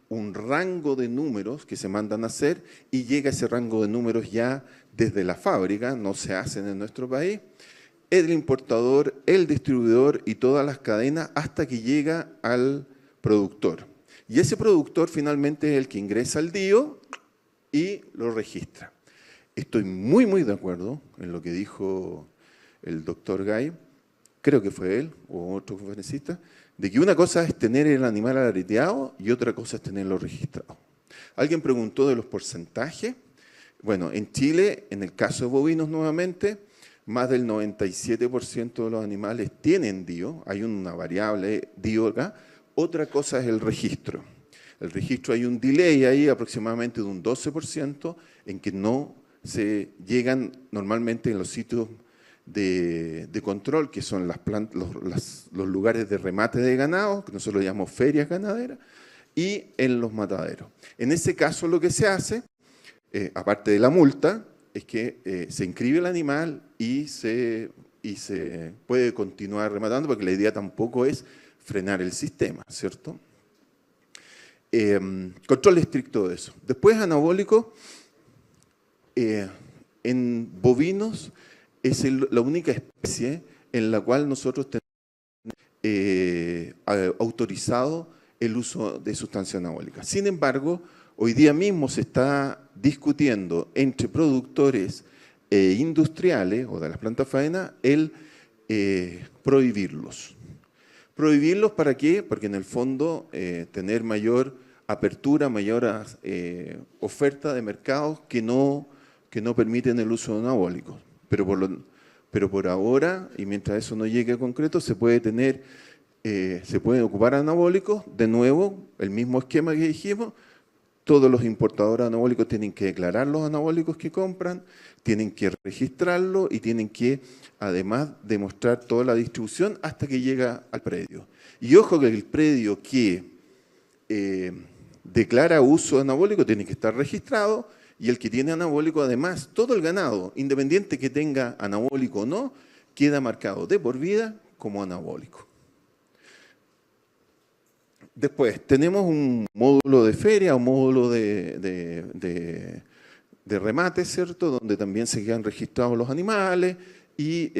un rango de números que se mandan a hacer y llega ese rango de números ya desde la fábrica, no se hacen en nuestro país, el importador, el distribuidor y todas las cadenas hasta que llega al productor. Y ese productor finalmente es el que ingresa al DIO y lo registra. Estoy muy de acuerdo en lo que dijo el doctor Gay, creo que fue él o otro conferencista, de que una cosa es tener el animal aleteado y otra cosa es tenerlo registrado. Alguien preguntó de los porcentajes. Bueno, en Chile, en el caso de bovinos nuevamente, más del 97% de los animales tienen DIO, hay una variable DIO acá. Otra cosa es el registro. El registro hay un delay ahí aproximadamente de un 12% en que no se llegan normalmente en los sitios de control, que son los lugares de remate de ganado, que nosotros llamamos ferias ganaderas, y en los mataderos. En ese caso lo que se hace, aparte de la multa, es que se inscribe el animal y se puede continuar rematando, porque la idea tampoco es frenar el sistema, ¿cierto? Control estricto de eso. Después, anabólico, en bovinos es la única especie en la cual nosotros tenemos autorizado el uso de sustancias anabólicas. Sin embargo, hoy día mismo se está discutiendo entre productores industriales o de las plantas faenas el prohibirlos. ¿Prohibirlos para qué? Porque en el fondo tener mayor apertura, mayor oferta de mercados que no permiten el uso de anabólicos. Pero por ahora, y mientras eso no llegue a concreto, se pueden ocupar anabólicos. De nuevo, el mismo esquema que dijimos, todos los importadores anabólicos tienen que declarar los anabólicos que compran, tienen que registrarlo y tienen que, además, demostrar toda la distribución hasta que llega al predio. Y ojo que el predio que declara uso anabólico tiene que estar registrado, y el que tiene anabólico, además, todo el ganado, independiente que tenga anabólico o no, queda marcado de por vida como anabólico. Después, tenemos un módulo de feria, un módulo de remate, ¿cierto?, donde también se quedan registrados los animales y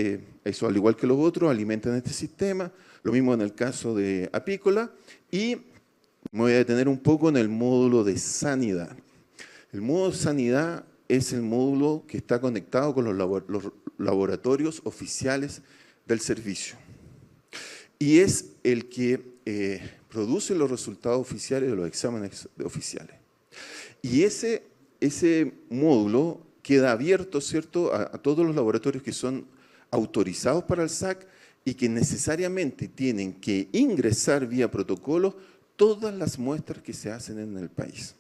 eso, al igual que los otros, alimentan este sistema. Lo mismo en el caso de apícola. Y me voy a detener un poco en el módulo de sanidad. El módulo de sanidad es el módulo que está conectado con los laboratorios oficiales del servicio. Y es el que produce los resultados oficiales de los exámenes oficiales. Y ese módulo queda abierto, ¿cierto?, a todos los laboratorios que son autorizados para el SAC y que necesariamente tienen que ingresar vía protocolo todas las muestras que se hacen en el país.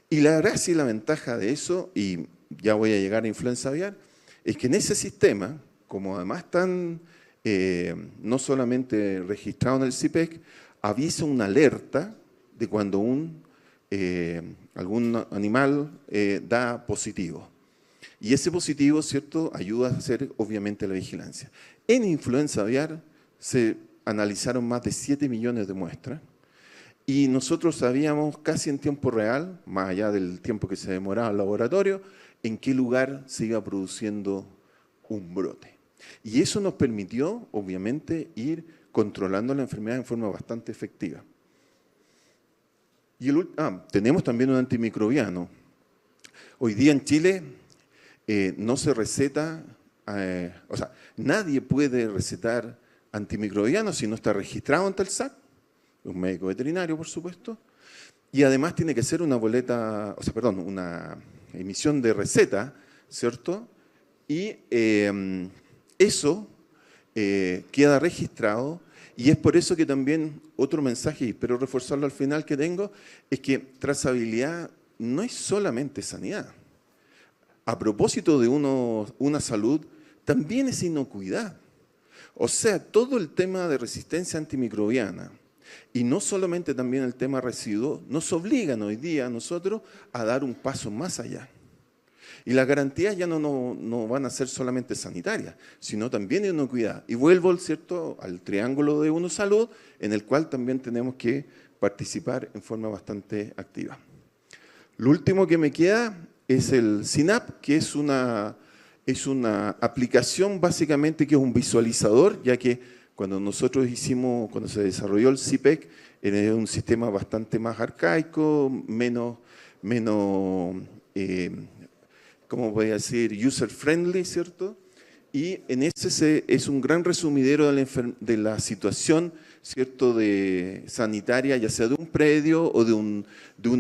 Y la gracia y la ventaja de eso, y ya voy a llegar a influenza aviar, es que en ese sistema, como además están no solamente registrados en el CIPEC, avisa una alerta de cuando algún animal da positivo. Y ese positivo, ¿cierto?, ayuda a hacer obviamente la vigilancia. En influenza aviar se analizaron más de 7 millones de muestras y nosotros sabíamos casi en tiempo real, más allá del tiempo que se demoraba el laboratorio, en qué lugar se iba produciendo un brote. Y eso nos permitió, obviamente, ir controlando la enfermedad en forma bastante efectiva. Y tenemos también un antimicrobiano. Hoy día en Chile no se receta, o sea, nadie puede recetar antimicrobianos si no está registrado ante el SAC. un médico veterinario, por supuesto, y además tiene que ser una boleta, o sea, perdón, una emisión de receta, ¿cierto? Y eso queda registrado, y es por eso que también otro mensaje, y espero reforzarlo al final que tengo, es que trazabilidad no es solamente sanidad. A propósito de una salud, también es inocuidad. O sea, todo el tema de resistencia antimicrobiana, y no solamente también el tema residuos, nos obligan hoy día a nosotros a dar un paso más allá. Y las garantías ya no van a ser solamente sanitarias, sino también de inocuidad. Y vuelvo, ¿cierto?, al triángulo de Uno Salud, en el cual también tenemos que participar en forma bastante activa. Lo último que me queda es el SINAP, que es una aplicación básicamente que es un visualizador, ya que cuando se desarrolló el CIPEC, era un sistema bastante más arcaico, menos ¿cómo voy a decir? User-friendly, ¿cierto? Y en ese es un gran resumidero de la situación, ¿cierto?, sanitaria, ya sea de un predio o de un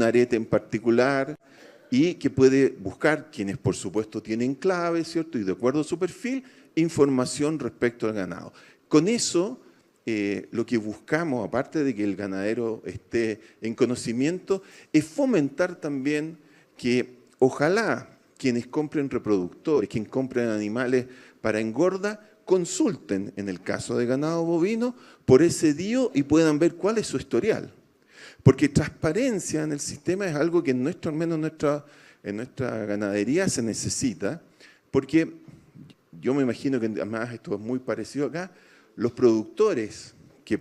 arete en particular, y que puede buscar quienes, por supuesto, tienen clave, ¿cierto?, y de acuerdo a su perfil, información respecto al ganado. Con eso, lo que buscamos, aparte de que el ganadero esté en conocimiento, es fomentar también que ojalá quienes compren reproductores, quienes compren animales para engorda, consulten, en el caso de ganado bovino, por ese DIO y puedan ver cuál es su historial. Porque transparencia en el sistema es algo que al menos en nuestra ganadería se necesita, porque yo me imagino que además esto es muy parecido acá, los productores que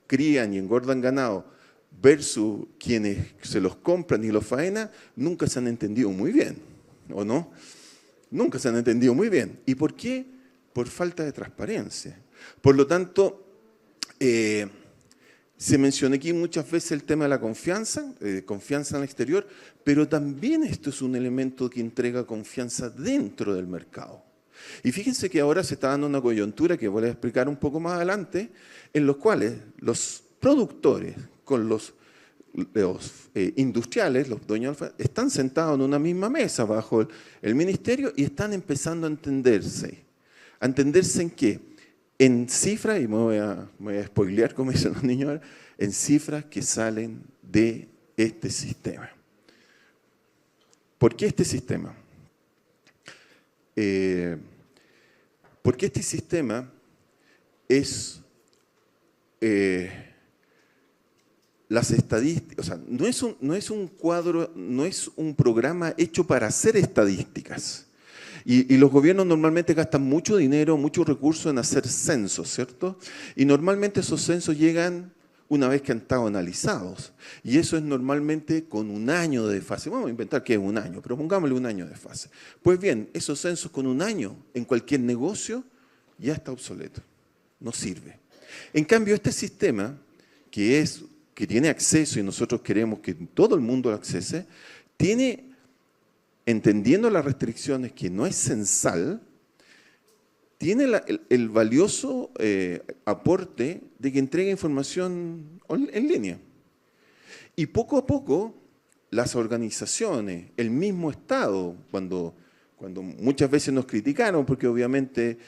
crían y engordan ganado versus quienes se los compran y los faenan, nunca se han entendido muy bien. ¿O no? Nunca se han entendido muy bien. ¿Y por qué? Por falta de transparencia. Por lo tanto, se menciona aquí muchas veces el tema de la confianza en el exterior, pero también esto es un elemento que entrega confianza dentro del mercado. Y fíjense que ahora se está dando una coyuntura que voy a explicar un poco más adelante, en los cuales los productores con los industriales, los dueños, están sentados en una misma mesa bajo el ministerio y están empezando a entenderse. ¿A entenderse en qué? En cifras, y me voy a spoilear, como dicen los niños, en cifras que salen de este sistema. ¿Por qué este sistema? Porque este sistema es las estadísticas, o sea, no es un cuadro, no es un programa hecho para hacer estadísticas. Y los gobiernos normalmente gastan mucho dinero, muchos recursos en hacer censos, ¿cierto? Y normalmente esos censos llegan una vez que han estado analizados. Y eso es normalmente con un año de desfase. Vamos a inventar que es un año, pero pongámosle un año de desfase. Pues bien, esos censos con un año en cualquier negocio ya está obsoleto, no sirve. En cambio, este sistema, que tiene acceso y nosotros queremos que todo el mundo lo accese, tiene, entendiendo las restricciones, que no es censal, tiene el valioso aporte de que entrega información en línea. Y poco a poco, las organizaciones, el mismo Estado, cuando muchas veces nos criticaron, porque obviamente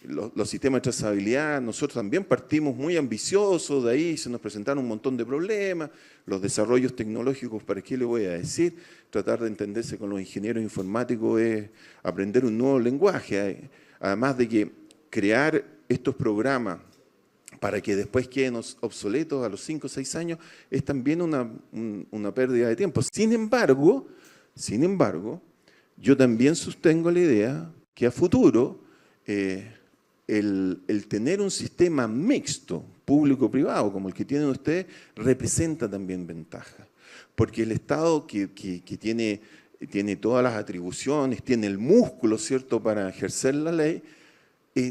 los sistemas de trazabilidad, nosotros también partimos muy ambiciosos, de ahí se nos presentaron un montón de problemas, los desarrollos tecnológicos, ¿para qué le voy a decir? Tratar de entenderse con los ingenieros informáticos es aprender un nuevo lenguaje, además de que crear estos programas para que después queden obsoletos a los 5 o 6 años, es también una pérdida de tiempo. Sin embargo, yo también sostengo la idea que a futuro el tener un sistema mixto, público-privado, como el que tienen ustedes, representa también ventaja. Porque el Estado que tiene todas las atribuciones, tiene el músculo, ¿cierto?, para ejercer la ley,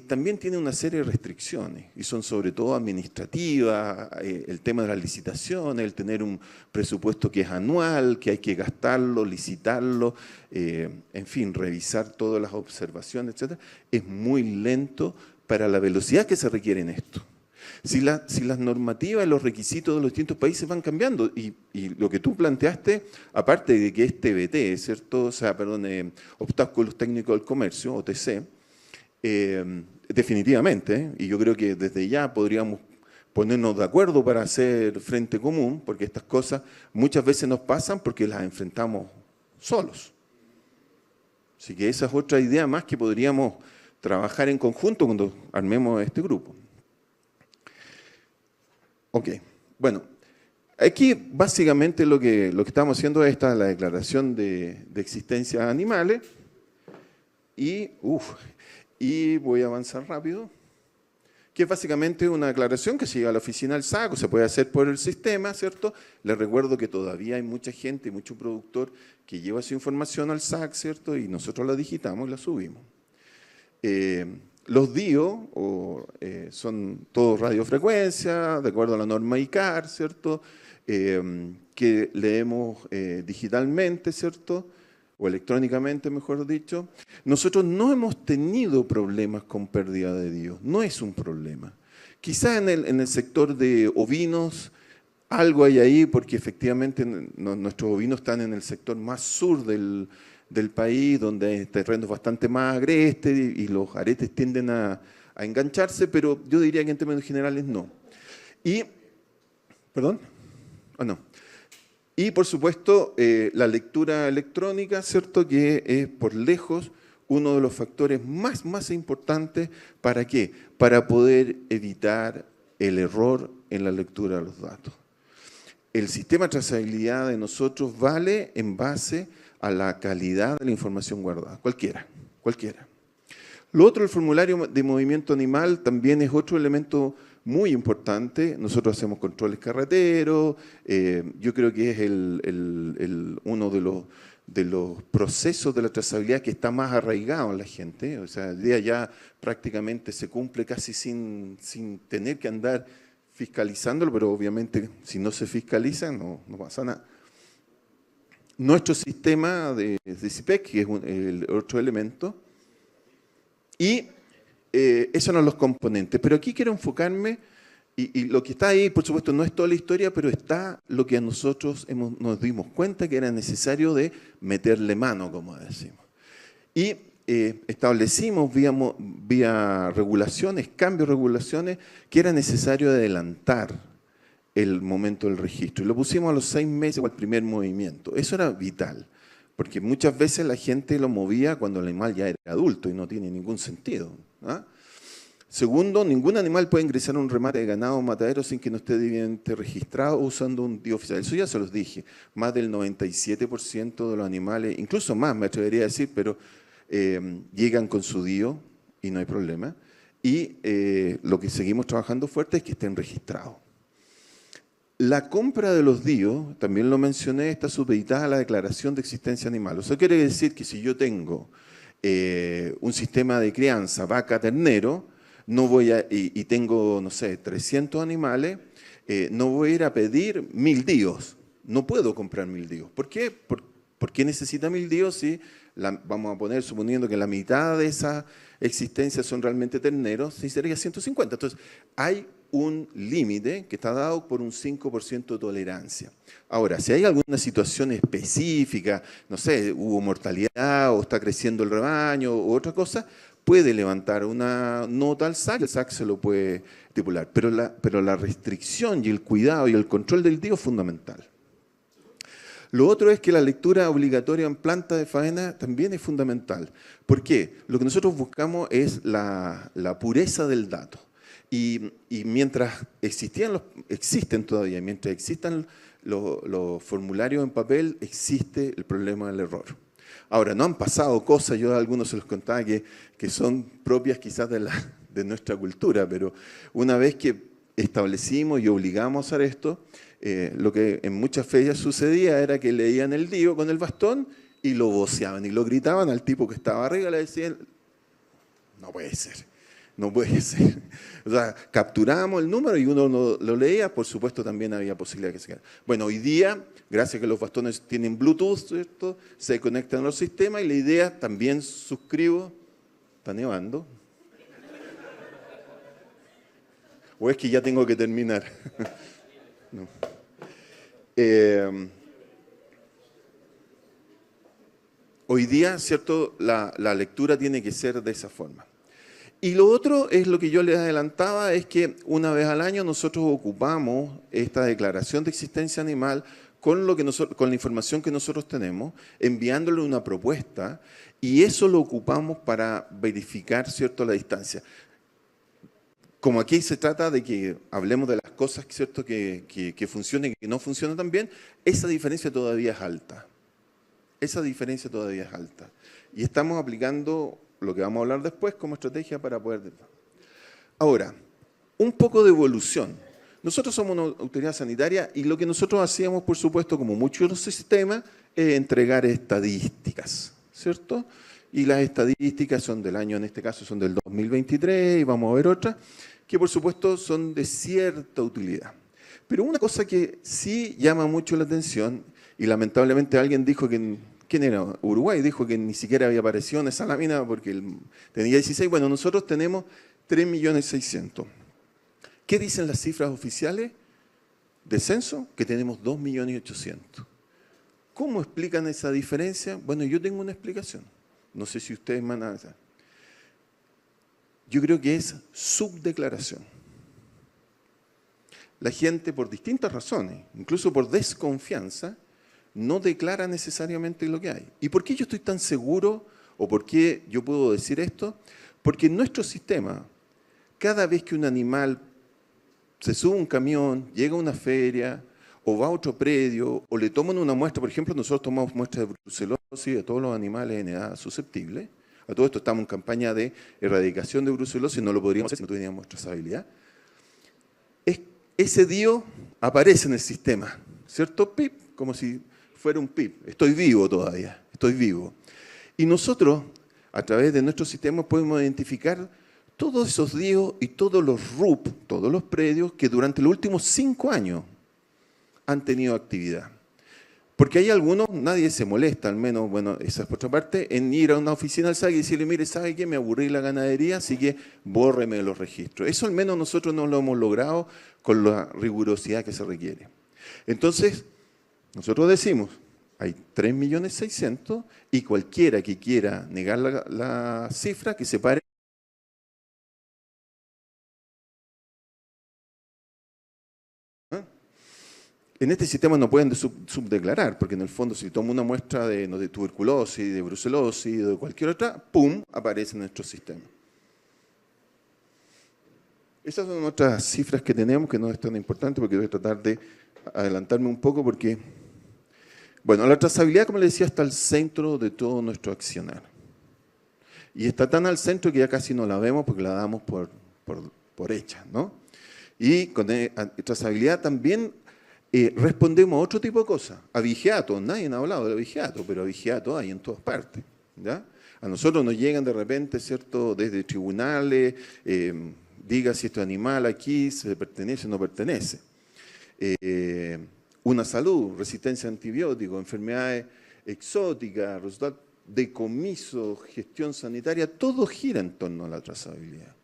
también tiene una serie de restricciones, y son sobre todo administrativas, el tema de las licitaciones, el tener un presupuesto que es anual, que hay que gastarlo, licitarlo, en fin, revisar todas las observaciones, etc. Es muy lento para la velocidad que se requiere en esto. Si las normativas y los requisitos de los distintos países van cambiando, y lo que tú planteaste, aparte de que es TBT, ¿cierto? O sea, perdón, Obstáculos Técnicos del Comercio, OTC, definitivamente, y yo creo que desde ya podríamos ponernos de acuerdo para hacer frente común, porque estas cosas muchas veces nos pasan porque las enfrentamos solos. Así que esa es otra idea más que podríamos trabajar en conjunto cuando armemos este grupo. Ok, bueno, aquí básicamente lo que estamos haciendo es la declaración de existencia de animales y voy a avanzar rápido, que es básicamente una declaración que se llega a la oficina del SAC, o se puede hacer por el sistema, ¿cierto? Les recuerdo que todavía hay mucha gente, mucho productor que lleva su información al SAC, ¿cierto? Y nosotros la digitamos y la subimos. Los DIO son todos radiofrecuencia, de acuerdo a la norma ICAR, ¿cierto? Que leemos digitalmente, ¿cierto? O electrónicamente, mejor dicho. Nosotros no hemos tenido problemas con pérdida de DIO, no es un problema. Quizá en el sector de ovinos algo hay ahí, porque efectivamente nuestros ovinos están en el sector más sur del país, donde hay terrenos bastante más agrestes y los aretes tienden a engancharse, pero yo diría que en términos generales no. ¿Perdón? ¿O no? Y, por supuesto, la lectura electrónica, ¿cierto?, que es por lejos uno de los factores más importantes. ¿Para qué? Para poder evitar el error en la lectura de los datos. El sistema de trazabilidad de nosotros vale en base a la calidad de la información guardada, cualquiera. Lo otro, el formulario de movimiento animal, también es otro elemento muy importante. Nosotros hacemos controles carreteros, yo creo que es uno de los procesos de la trazabilidad que está más arraigado en la gente. O sea, el día ya prácticamente se cumple casi sin tener que andar fiscalizándolo, pero obviamente si no se fiscaliza no pasa nada. Nuestro sistema de CIPEC, que es el otro elemento, y esos son los componentes. Pero aquí quiero enfocarme, y lo que está ahí, por supuesto, no es toda la historia, pero está lo que a nosotros nos dimos cuenta que era necesario de meterle mano, como decimos. Y establecimos vía regulaciones, cambios de regulaciones, que era necesario adelantar el momento del registro. Y lo pusimos a los 6 meses o al primer movimiento. Eso era vital, porque muchas veces la gente lo movía cuando el animal ya era adulto y no tiene ningún sentido, ¿ah? Segundo, ningún animal puede ingresar a un remate de ganado o matadero sin que no esté debidamente registrado o usando un DIO oficial. Eso ya se los dije. Más del 97% de los animales, incluso más me atrevería a decir, pero llegan con su DIO y no hay problema. Y lo que seguimos trabajando fuerte es que estén registrados. La compra de los DIO, también lo mencioné, está supeditada a la declaración de existencia animal. Eso quiere decir que si yo tengo un sistema de crianza vaca-ternero, no voy y tengo, no sé, 300 animales, no voy a ir a pedir 1000 DIOs. No puedo comprar 1000 DIOs. ¿Por qué? ¿Por qué necesita 1000 DIOs si vamos a poner, suponiendo que la mitad de esa existencia son realmente terneros, sí sería 150? Entonces, hay un límite que está dado por un 5% de tolerancia. Ahora, si hay alguna situación específica, no sé, hubo mortalidad o está creciendo el rebaño o otra cosa, puede levantar una nota al SAC, el SAC se lo puede estipular, pero la restricción y el cuidado y el control del DIO es fundamental. Lo otro es que la lectura obligatoria en planta de faena también es fundamental. ¿Por qué? Lo que nosotros buscamos es la pureza del dato. Y mientras existen todavía, mientras existan los formularios en papel, existe el problema del error. Ahora, no han pasado cosas, yo a algunos se los contaba que son propias quizás de nuestra cultura, pero una vez que establecimos y obligamos a hacer esto, lo que en muchas ferias sucedía era que leían el DIO con el bastón y lo voceaban y lo gritaban al tipo que estaba arriba, le decían, no puede ser. No puede ser. O sea, capturábamos el número y uno lo leía, por supuesto también había posibilidad de que se quedara. Bueno, hoy día, gracias a que los bastones tienen Bluetooth, ¿cierto?, se conectan a los sistemas y la idea, también suscribo, está nevando. ¿O es que ya tengo que terminar? No. Hoy día, ¿cierto?, la lectura tiene que ser de esa forma. Y lo otro es lo que yo les adelantaba, es que una vez al año nosotros ocupamos esta declaración de existencia animal con la información que nosotros tenemos, enviándole una propuesta, y eso lo ocupamos para verificar, ¿cierto?, la distancia. Como aquí se trata de que hablemos de las cosas, ¿cierto?, que funcionan y que no funcionan tan bien, esa diferencia todavía es alta. Esa diferencia todavía es alta. Y estamos aplicando lo que vamos a hablar después como estrategia para poder... Ahora, un poco de evolución. Nosotros somos una autoridad sanitaria y lo que nosotros hacíamos, por supuesto, como muchos de los sistemas, es entregar estadísticas, ¿cierto? Y las estadísticas son del año, en este caso son del 2023, y vamos a ver otras, que por supuesto son de cierta utilidad. Pero una cosa que sí llama mucho la atención, y lamentablemente alguien dijo que, ¿quién era? Uruguay dijo que ni siquiera había aparecido en esa lámina porque tenía 16. Bueno, nosotros tenemos 3.600.000. ¿Qué dicen las cifras oficiales de censo? Que tenemos 2.800.000. ¿Cómo explican esa diferencia? Bueno, yo tengo una explicación. No sé si ustedes van a... Yo creo que es subdeclaración. La gente, por distintas razones, incluso por desconfianza, no declara necesariamente lo que hay. ¿Y por qué yo estoy tan seguro, o por qué yo puedo decir esto? Porque en nuestro sistema, cada vez que un animal se sube a un camión, llega a una feria, o va a otro predio, o le toman una muestra, por ejemplo, nosotros tomamos muestras de brucelosis de todos los animales en edad susceptible. A todo esto estamos en campaña de erradicación de brucelosis, no lo podríamos hacer si no tuviéramos trazabilidad. Ese DIO aparece en el sistema, ¿cierto? PIP, como si fuera un PIP. Estoy vivo todavía, estoy vivo. Y nosotros, a través de nuestro sistema, podemos identificar todos esos DIO y todos los RUP, todos los predios que durante los últimos 5 años han tenido actividad. Porque hay algunos, nadie se molesta, al menos, bueno, esa es por otra parte, en ir a una oficina del SAC y decirle, mire, ¿sabe qué? Me aburrí la ganadería, así que bórreme los registros. Eso al menos nosotros no lo hemos logrado con la rigurosidad que se requiere. Entonces, nosotros decimos, hay 3.600.000 y cualquiera que quiera negar la cifra, que se pare. En este sistema no pueden subdeclarar, porque en el fondo si tomo una muestra de tuberculosis, de brucelosis, de cualquier otra, ¡pum!, aparece en nuestro sistema. Esas son otras cifras que tenemos, que no es tan importante, porque voy a tratar de adelantarme un poco, porque, bueno, la trazabilidad, como les decía, está al centro de todo nuestro accionar. Y está tan al centro que ya casi no la vemos porque la damos por hecha, ¿no? Y con trazabilidad también respondemos a otro tipo de cosas. A vigiato, nadie ha hablado de vigiato, pero vigiato hay en todas partes, ¿ya? A nosotros nos llegan de repente, ¿cierto?, desde tribunales, diga si este animal aquí se pertenece o no pertenece. Una salud, resistencia a antibióticos, enfermedades exóticas, resultados, decomiso, gestión sanitaria, todo gira en torno a la trazabilidad.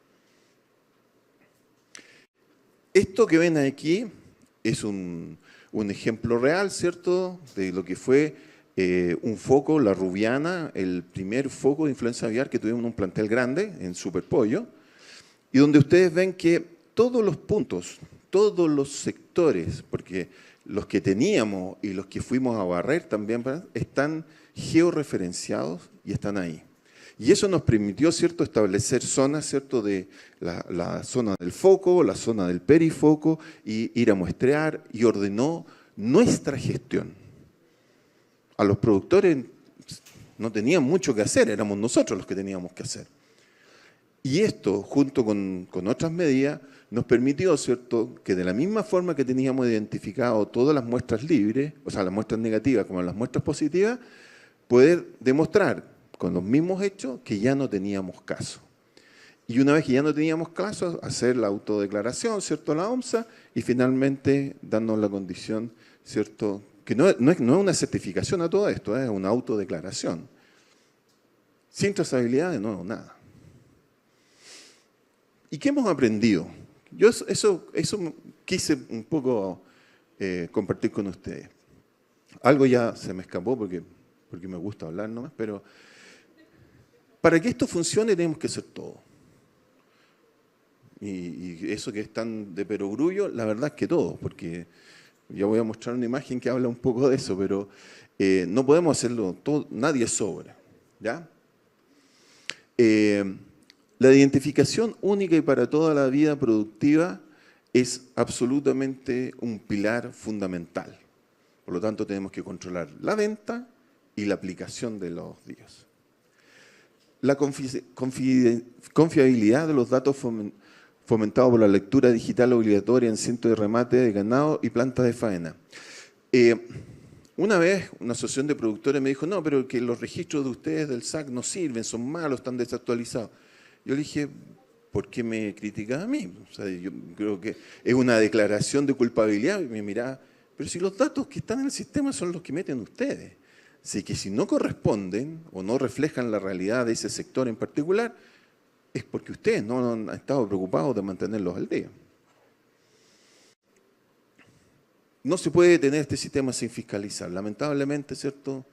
Esto que ven aquí es un ejemplo real, ¿cierto?, de lo que fue un foco, la rubiana, el primer foco de influenza aviar que tuvimos en un plantel grande, en Superpollo, y donde ustedes ven que todos los puntos, todos los sectores, porque los que teníamos y los que fuimos a barrer también están georreferenciados y están ahí. Y eso nos permitió, ¿cierto?, establecer zonas, ¿cierto?, de la zona del foco, la zona del perifoco, y ir a muestrear, y ordenó nuestra gestión. A los productores no tenían mucho que hacer, éramos nosotros los que teníamos que hacer. Y esto, junto con otras medidas, nos permitió, ¿cierto?, que de la misma forma que teníamos identificado todas las muestras libres, o sea, las muestras negativas como las muestras positivas, poder demostrar con los mismos hechos que ya no teníamos caso. Y una vez que ya no teníamos caso, hacer la autodeclaración, ¿cierto?, la OMSA, y finalmente darnos la condición, ¿cierto?, que no es una certificación a todo esto, es una autodeclaración. Sin trazabilidad, de nuevo, nada. ¿Y qué hemos aprendido? Yo eso quise un poco compartir con ustedes. Algo ya se me escapó porque me gusta hablar nomás, pero para que esto funcione tenemos que hacer todo. Y eso que es tan de perogrullo, la verdad es que todo, porque ya voy a mostrar una imagen que habla un poco de eso, pero no podemos hacerlo todo, nadie sobra, ¿ya? La identificación única y para toda la vida productiva es absolutamente un pilar fundamental. Por lo tanto, tenemos que controlar la venta y la aplicación de los DIOs. La confiabilidad de los datos fomentado por la lectura digital obligatoria en centros de remate de ganado y plantas de faena. Una vez una asociación de productores me dijo, no, pero que los registros de ustedes del SAC no sirven, son malos, están desactualizados. Yo le dije, ¿por qué me criticas a mí? O sea, yo creo que es una declaración de culpabilidad. Y me miraba, pero si los datos que están en el sistema son los que meten ustedes. Así que si no corresponden o no reflejan la realidad de ese sector en particular, es porque ustedes no han estado preocupados de mantenerlos al día. No se puede tener este sistema sin fiscalizar. Lamentablemente, ¿cierto?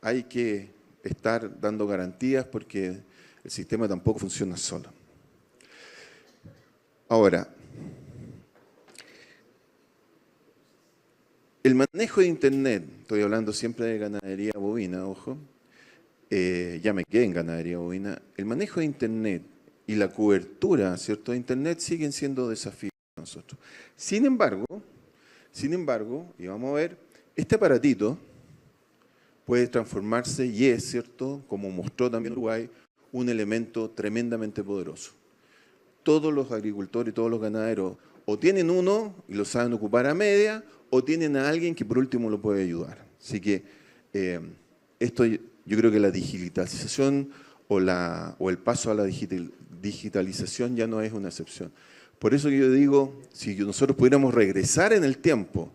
Hay que estar dando garantías porque el sistema tampoco funciona solo. Ahora, el manejo de Internet, estoy hablando siempre de ganadería bovina, ojo, ya me quedé en ganadería bovina, el manejo de Internet y la cobertura, ¿cierto?, de Internet siguen siendo desafíos para nosotros. Sin embargo, y vamos a ver, este aparatito puede transformarse y es, ¿cierto?, como mostró también Uruguay, un elemento tremendamente poderoso. Todos los agricultores y todos los ganaderos o tienen uno y lo saben ocupar a media, o tienen a alguien que por último lo puede ayudar. Así que esto yo creo que la digitalización o el paso a la digitalización ya no es una excepción. Por eso yo digo, si nosotros pudiéramos regresar en el tiempo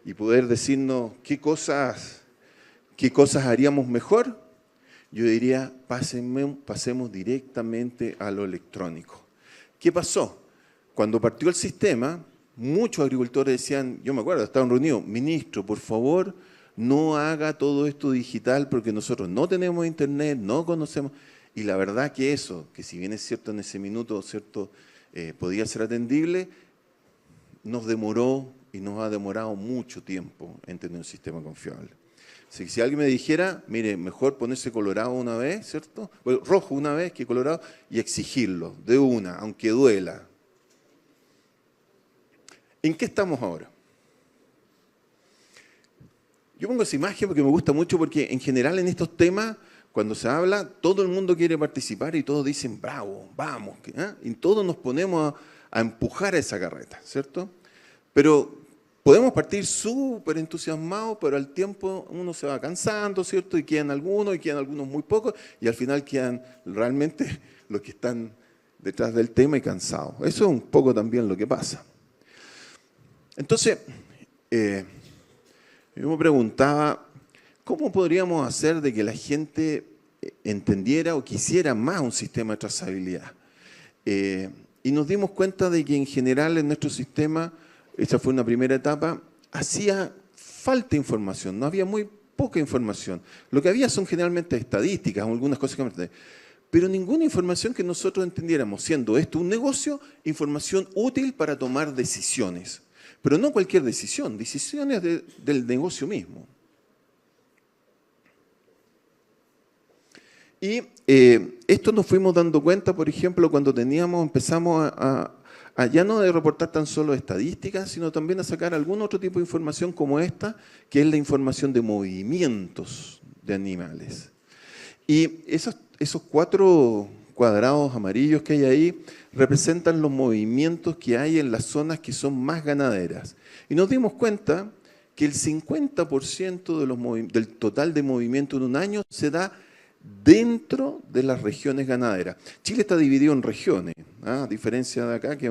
y poder decirnos qué cosas haríamos mejor, yo diría, pasemos directamente a lo electrónico. ¿Qué pasó? Cuando partió el sistema, muchos agricultores decían, yo me acuerdo, estaban reunidos, ministro, por favor, no haga todo esto digital porque nosotros no tenemos internet, no conocemos. Y la verdad que eso, que si bien es cierto en ese minuto, ¿cierto?, podía ser atendible, nos demoró y nos ha demorado mucho tiempo en tener un sistema confiable. Así que si alguien me dijera, mire, mejor ponerse colorado una vez, ¿cierto? Bueno, rojo una vez que colorado y exigirlo de una, aunque duela. ¿En qué estamos ahora? Yo pongo esa imagen porque me gusta mucho porque en general en estos temas, cuando se habla, todo el mundo quiere participar y todos dicen, bravo, vamos, y todos nos ponemos a empujar a esa carreta, ¿cierto? Pero podemos partir súper entusiasmados, pero al tiempo uno se va cansando, ¿cierto? Y quedan algunos muy pocos, y al final quedan realmente los que están detrás del tema y cansados. Eso es un poco también lo que pasa. Entonces, yo me preguntaba, ¿cómo podríamos hacer de que la gente entendiera o quisiera más un sistema de trazabilidad? Y nos dimos cuenta de que en general en nuestro sistema, esa fue una primera etapa, hacía falta información, no había muy poca información. Lo que había son generalmente estadísticas, algunas cosas que... pero ninguna información que nosotros entendiéramos, siendo esto un negocio, información útil para tomar decisiones. Pero no cualquier decisión, decisiones del negocio mismo. Y esto nos fuimos dando cuenta, por ejemplo, cuando empezamos a ya no de reportar tan solo estadísticas, sino también a sacar algún otro tipo de información como esta, que es la información de movimientos de animales. Y esos 4 cuadrados amarillos que hay ahí representan los movimientos que hay en las zonas que son más ganaderas. Y nos dimos cuenta que el 50% del total de movimiento en un año se da dentro de las regiones ganaderas. Chile está dividido en regiones, a diferencia de acá, que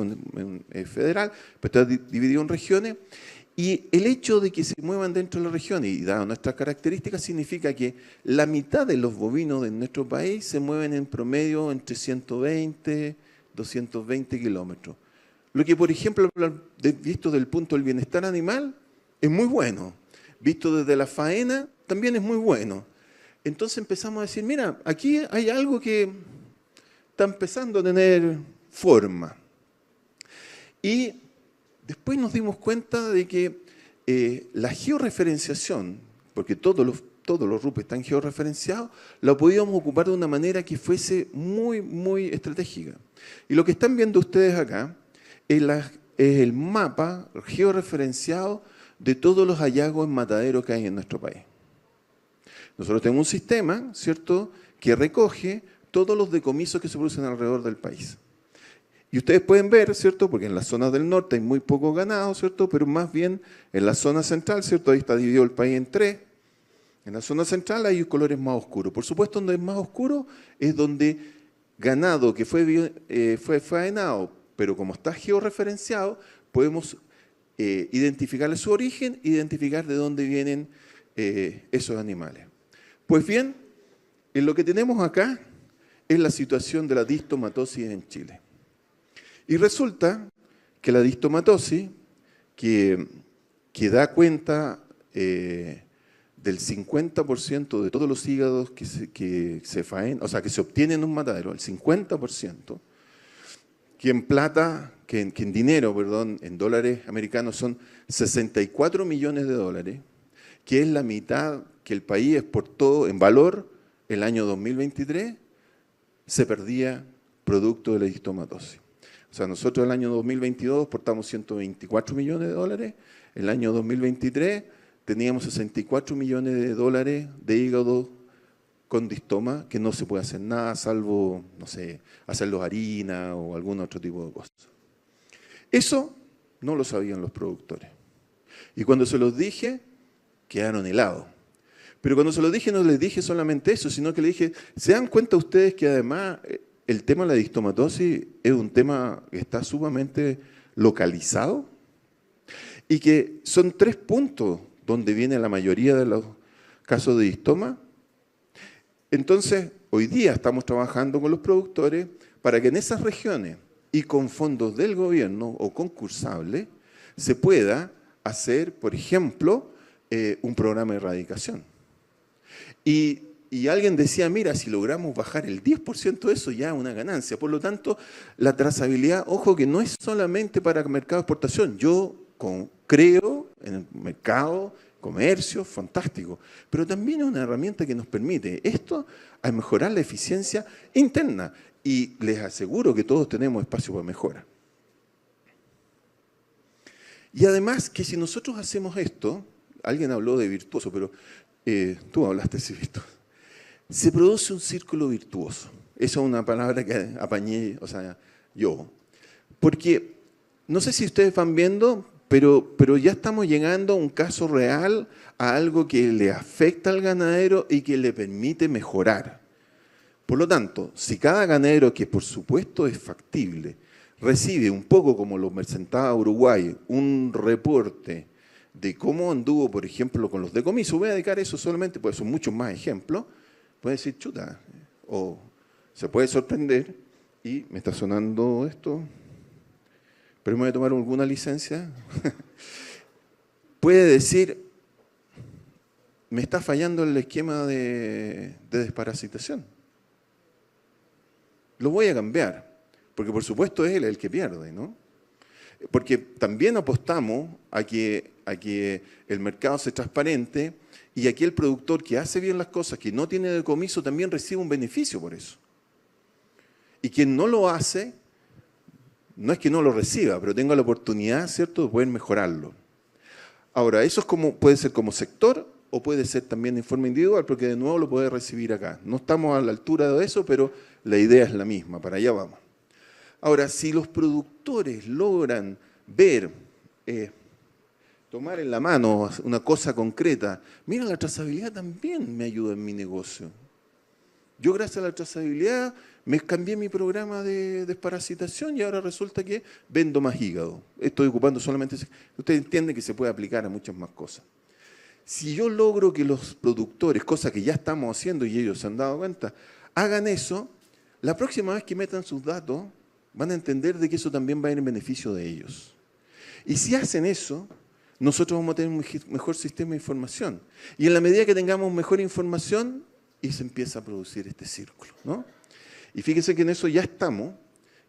es federal, pero está dividido en regiones. Y el hecho de que se muevan dentro de la región y dadas nuestras características significa que la mitad de los bovinos de nuestro país se mueven en promedio entre 120 y 220 kilómetros. Lo que, por ejemplo, visto desde el punto del bienestar animal, es muy bueno. Visto desde la faena, también es muy bueno. Entonces empezamos a decir, mira, aquí hay algo que está empezando a tener forma. Y después nos dimos cuenta de que la georreferenciación, porque todos los RUP están georreferenciados, la podíamos ocupar de una manera que fuese muy, muy estratégica. Y lo que están viendo ustedes acá es el mapa georreferenciado de todos los hallazgos en matadero que hay en nuestro país. Nosotros tenemos un sistema, ¿cierto?, que recoge todos los decomisos que se producen alrededor del país. Y ustedes pueden ver, ¿cierto?, porque en las zonas del norte hay muy poco ganado, ¿cierto?, pero más bien en la zona central, ¿cierto?, ahí está dividido el país en tres. En la zona central hay colores más oscuros. Por supuesto, donde es más oscuro es donde ganado que fue faenado, pero como está georreferenciado, podemos identificarle su origen, identificar de dónde vienen esos animales. Pues bien, en lo que tenemos acá es la situación de la distomatosis en Chile. Y resulta que la distomatosis, que da cuenta del 50% de todos los hígados que se faenan, o sea, que se obtienen en un matadero, el 50%, que en plata, que en dinero, perdón, en dólares americanos son 64 millones de dólares, que es la mitad que el país exportó en valor el año 2023, se perdía producto de la distomatosis. O sea, nosotros el año 2022 exportamos 124 millones de dólares, el año 2023 teníamos 64 millones de dólares de hígado con distoma, que no se puede hacer nada salvo, no sé, hacerlos harina o algún otro tipo de cosas. Eso no lo sabían los productores. Y cuando se los dije, quedaron helados. Pero cuando se los dije, no les dije solamente eso, sino que les dije, ¿se dan cuenta ustedes que además el tema de la distomatosis es un tema que está sumamente localizado? Y que son 3 puntos donde viene la mayoría de los casos de distoma. Entonces, hoy día estamos trabajando con los productores para que en esas regiones y con fondos del gobierno o concursables se pueda hacer, por ejemplo, un programa de erradicación. Y alguien decía, mira, si logramos bajar el 10% de eso, ya es una ganancia. Por lo tanto, la trazabilidad, ojo, que no es solamente para mercado de exportación. Yo creo en el mercado, comercio, fantástico. Pero también es una herramienta que nos permite esto a mejorar la eficiencia interna. Y les aseguro que todos tenemos espacio para mejora. Y además que si nosotros hacemos esto, alguien habló de virtuoso, pero tú hablaste de virtuoso. Se produce un círculo virtuoso. Esa es una palabra que apañé, o sea, yo. Porque, no sé si ustedes van viendo, pero ya estamos llegando a un caso real, a algo que le afecta al ganadero y que le permite mejorar. Por lo tanto, si cada ganadero, que por supuesto es factible, recibe un poco como lo presentaba Uruguay, un reporte de cómo anduvo, por ejemplo, con los decomisos, voy a dedicar eso solamente, porque son muchos más ejemplos, puede decir, chuta, o se puede sorprender, y me está sonando esto, pero me voy a tomar alguna licencia, puede decir, me está fallando el esquema de desparasitación. Lo voy a cambiar, porque por supuesto es él el que pierde, ¿no? Porque también apostamos a que el mercado sea transparente y aquí el productor que hace bien las cosas, que no tiene decomiso, también recibe un beneficio por eso. Y quien no lo hace, no es que no lo reciba, pero tenga la oportunidad, ¿cierto?, de poder mejorarlo. Ahora, eso es puede ser como sector o puede ser también en forma individual, porque de nuevo lo puede recibir acá. No estamos a la altura de eso, pero la idea es la misma, para allá vamos. Ahora, si los productores logran ver, tomar en la mano una cosa concreta, mira, la trazabilidad también me ayuda en mi negocio. Yo gracias a la trazabilidad me cambié mi programa de desparasitación y ahora resulta que vendo más hígado. Estoy ocupando solamente... Usted entiende que se puede aplicar a muchas más cosas. Si yo logro que los productores, cosa que ya estamos haciendo y ellos se han dado cuenta, hagan eso, la próxima vez que metan sus datos, van a entender de que eso también va a ir en beneficio de ellos. Y si hacen eso, nosotros vamos a tener un mejor sistema de información. Y en la medida que tengamos mejor información, y se empieza a producir este círculo, ¿no? Y fíjense que en eso ya estamos,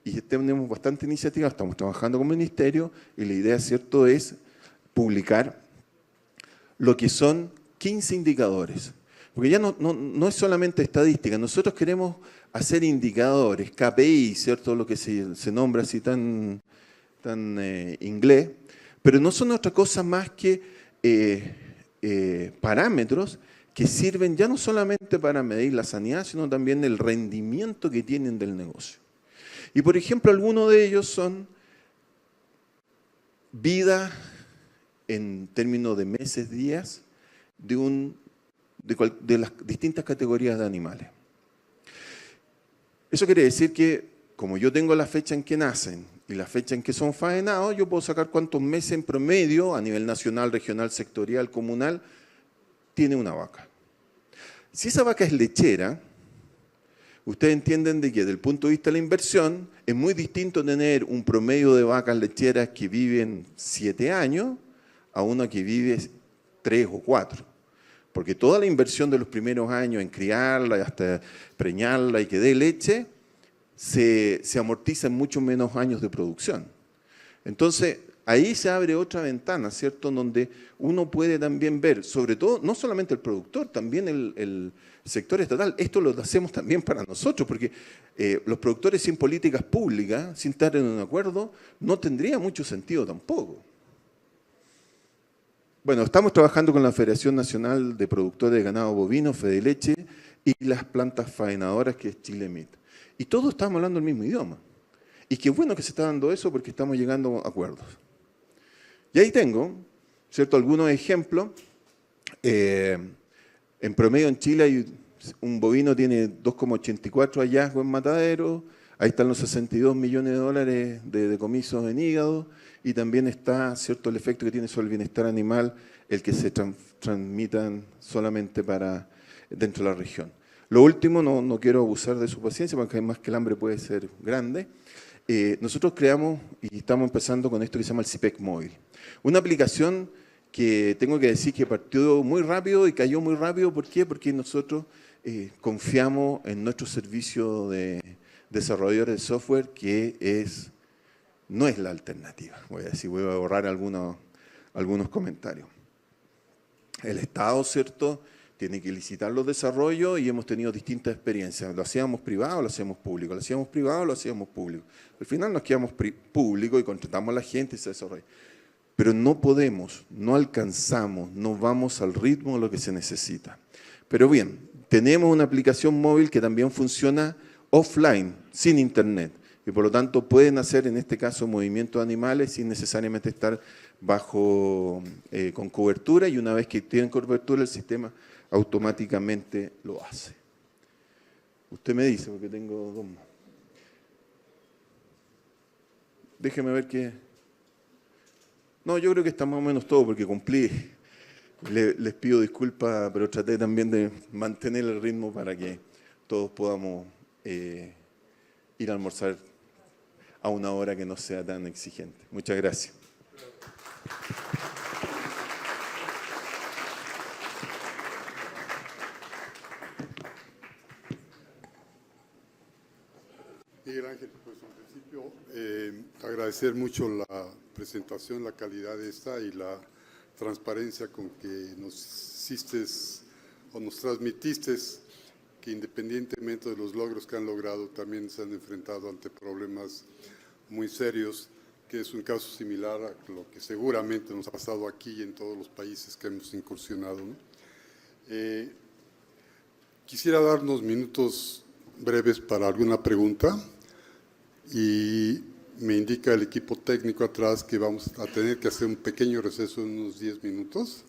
y tenemos bastante iniciativa, estamos trabajando con el Ministerio, y la idea, ¿cierto?, es publicar lo que son 15 indicadores. Porque ya no es solamente estadística, nosotros queremos hacer indicadores, KPI, ¿cierto?, lo que se nombra así tan inglés, pero no son otra cosa más que parámetros que sirven ya no solamente para medir la sanidad, sino también el rendimiento que tienen del negocio. Y por ejemplo, algunos de ellos son vida en términos de meses, días, de las distintas categorías de animales. Eso quiere decir que, como yo tengo la fecha en que nacen y la fecha en que son faenados, yo puedo sacar cuántos meses en promedio, a nivel nacional, regional, sectorial, comunal, tiene una vaca. Si esa vaca es lechera, ustedes entienden de que desde el punto de vista de la inversión, es muy distinto tener un promedio de vacas lecheras que viven 7 años a una que vive 3 o 4. Porque toda la inversión de los primeros años en criarla, hasta preñarla y que dé leche, se amortiza en mucho menos años de producción. Entonces, ahí se abre otra ventana, ¿cierto?, donde uno puede también ver, sobre todo, no solamente el productor, también el sector estatal. Esto lo hacemos también para nosotros, porque los productores sin políticas públicas, sin estar en un acuerdo, no tendría mucho sentido tampoco. Bueno, estamos trabajando con la Federación Nacional de Productores de Ganado Bovino, Fedeleche, y las plantas faenadoras, que es Chile Meat. Y todos estamos hablando el mismo idioma. Y qué bueno que se está dando eso, porque estamos llegando a acuerdos. Y ahí tengo, ¿cierto?, algunos ejemplos. En promedio en Chile un bovino tiene 2,84 hallazgos en matadero. Ahí están los 62 millones de dólares de decomisos en hígado. Y también está, ¿cierto?, el efecto que tiene sobre el bienestar animal, el que se transmitan solamente dentro de la región. Lo último, no quiero abusar de su paciencia, porque además que el hambre puede ser grande. Nosotros creamos y estamos empezando con esto que se llama el CIPEC móvil. Una aplicación que tengo que decir que partió muy rápido y cayó muy rápido. ¿Por qué? Porque nosotros confiamos en nuestro servicio de desarrolladores de software, que no es la alternativa. Voy a borrar algunos comentarios. El Estado, ¿cierto?, tiene que licitar los desarrollos y hemos tenido distintas experiencias. Lo hacíamos privado, lo hacíamos público. Lo hacíamos privado, lo hacíamos público. Al final nos quedamos público y contratamos a la gente y se desarrolla. Pero no podemos, no alcanzamos, no vamos al ritmo de lo que se necesita. Pero bien, tenemos una aplicación móvil que también funciona offline, sin internet. Y por lo tanto pueden hacer, en este caso, movimientos animales sin necesariamente estar con cobertura, y una vez que tienen cobertura el sistema automáticamente lo hace. Usted me dice, porque tengo 2 más. Déjeme ver qué. No, yo creo que está más o menos todo, porque cumplí. Les pido disculpas, pero traté también de mantener el ritmo para que todos podamos ir a almorzar a una hora que no sea tan exigente. Muchas gracias. Miguel Ángel, pues en principio agradecer mucho la presentación, la calidad de esta y la transparencia con que nos hiciste o nos transmitiste que independientemente de los logros que han logrado, también se han enfrentado ante problemas muy serios, que es un caso similar a lo que seguramente nos ha pasado aquí y en todos los países que hemos incursionado, ¿no? Quisiera dar unos minutos breves para alguna pregunta, y me indica el equipo técnico atrás que vamos a tener que hacer un pequeño receso de unos 10 minutos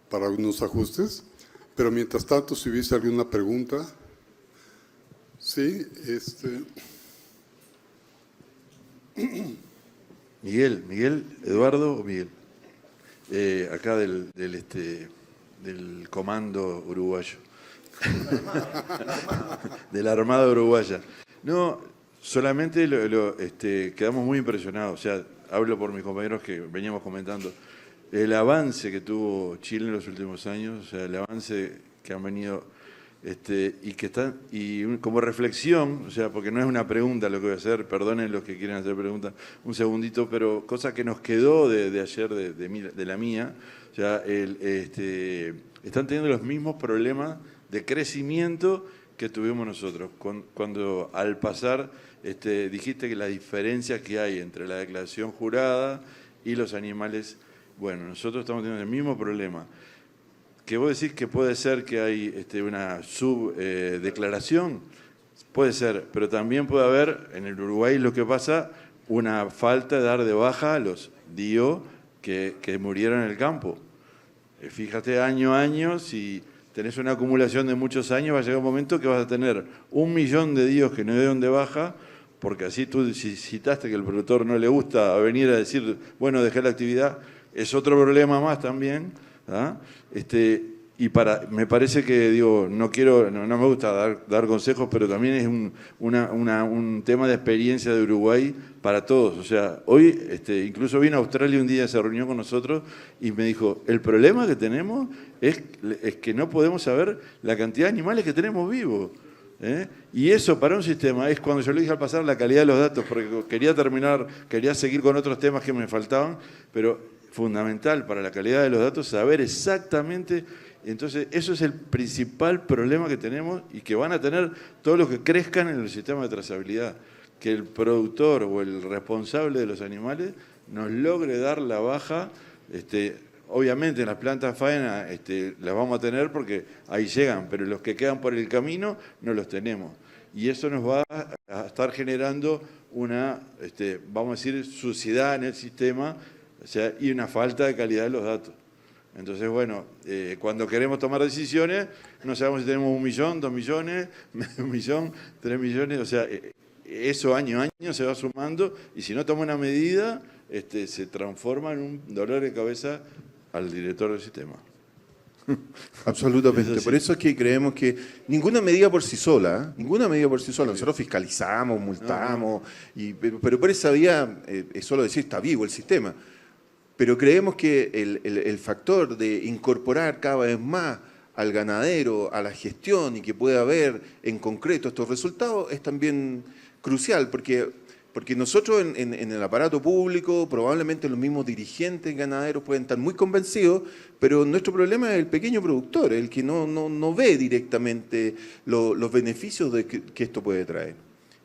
para algunos ajustes, pero mientras tanto, si hubiese alguna pregunta. Sí, Miguel, Eduardo o Miguel, acá del comando uruguayo, de la Armada Uruguaya. No, Solamente quedamos muy impresionados, o sea, hablo por mis compañeros que veníamos comentando, el avance que tuvo Chile en los últimos años, o sea, el avance que han venido, y que están, como reflexión, o sea, porque no es una pregunta lo que voy a hacer, perdonen los que quieren hacer preguntas, un segundito, pero cosa que nos quedó de ayer, de la mía, o sea, están teniendo los mismos problemas de crecimiento que tuvimos nosotros, cuando al pasar, dijiste que la diferencia que hay entre la declaración jurada y los animales, bueno, nosotros estamos teniendo el mismo problema. Que vos decís que puede ser que hay una subdeclaración, puede ser, pero también puede haber, en el Uruguay lo que pasa, una falta de dar de baja a los DIO que murieron en el campo. Fíjate, año a año, si tenés una acumulación de muchos años, va a llegar un momento que vas a tener 1 millón de DIOs que no dieron de baja, porque así tú citaste que el productor no le gusta venir a decir, bueno, dejé la actividad, es otro problema más también, ¿ah? Me parece que, digo, no me gusta dar consejos, pero también es un tema de experiencia de Uruguay para todos. O sea, hoy incluso vino a Australia un día, se reunió con nosotros y me dijo, el problema que tenemos es que no podemos saber la cantidad de animales que tenemos vivos. Y eso para un sistema es, cuando yo le dije al pasar, la calidad de los datos, porque quería seguir con otros temas que me faltaban, pero fundamental para la calidad de los datos saber exactamente. Entonces, eso es el principal problema que tenemos y que van a tener todos los que crezcan en el sistema de trazabilidad, que el productor o el responsable de los animales nos logre dar la baja. Obviamente en las plantas faena las vamos a tener porque ahí llegan, pero los que quedan por el camino no los tenemos. Y eso nos va a estar generando una, vamos a decir, suciedad en el sistema, o sea, y una falta de calidad de los datos. Entonces, bueno, cuando queremos tomar decisiones, no sabemos si tenemos 1 millón, 2 millones, 1 millón, 3 millones, o sea, eso año a año se va sumando y si no toma una medida, se transforma en un dolor de cabeza al director del sistema. Absolutamente. Por eso es que creemos que ninguna medida por sí sola, nosotros fiscalizamos, multamos, pero por esa vía es solo decir está vivo el sistema. Pero creemos que el factor de incorporar cada vez más al ganadero, a la gestión y que pueda haber en concreto estos resultados es también crucial, porque nosotros en el aparato público, probablemente los mismos dirigentes ganaderos pueden estar muy convencidos, pero nuestro problema es el pequeño productor, el que no ve directamente los beneficios que esto puede traer.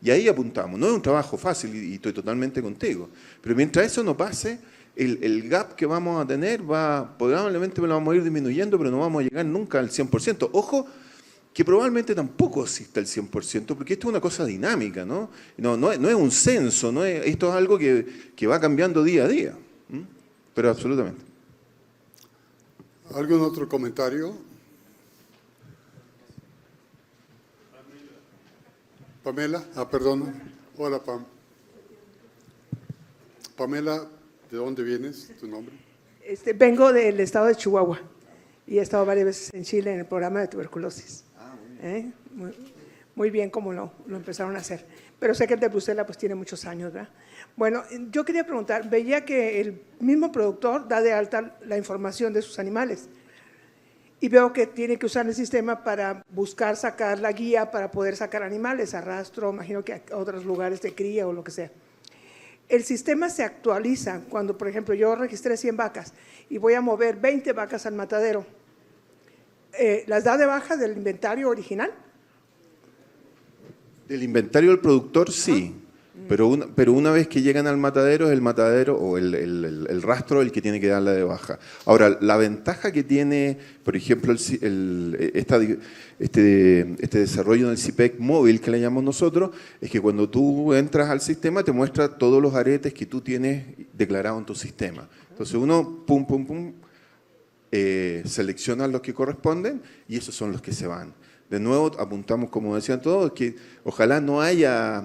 Y ahí apuntamos. No es un trabajo fácil y estoy totalmente contigo, pero mientras eso no pase, el gap que vamos a tener probablemente lo vamos a ir disminuyendo, pero no vamos a llegar nunca al 100%. Ojo, que probablemente tampoco exista el 100%, porque esto es una cosa dinámica, ¿no? No es un censo, esto es algo que va cambiando día a día. Pero absolutamente. ¿Algún otro comentario? Pamela, perdona. Hola, Pam. Pamela, ¿de dónde vienes? ¿Tu nombre? Vengo del estado de Chihuahua y he estado varias veces en Chile en el programa de tuberculosis. Muy bien como lo empezaron a hacer. Pero sé que el de Bruselas pues tiene muchos años, ¿verdad? Bueno, yo quería preguntar, veía que el mismo productor da de alta la información de sus animales y veo que tiene que usar el sistema para buscar sacar la guía para poder sacar animales, arrastro, imagino que a otros lugares de cría o lo que sea. El sistema se actualiza cuando, por ejemplo, yo registré 100 vacas y voy a mover 20 vacas al matadero. ¿Las da de baja del inventario original? Del inventario del productor, sí. Pero una vez que llegan al matadero, es el matadero o el rastro el que tiene que darla de baja. Ahora, la ventaja que tiene, por ejemplo, este desarrollo en el CIPEC móvil que le llamamos nosotros, es que cuando tú entras al sistema te muestra todos los aretes que tú tienes declarados en tu sistema. Entonces uno, selecciona los que corresponden y esos son los que se van. De nuevo, apuntamos, como decían todos, que ojalá no haya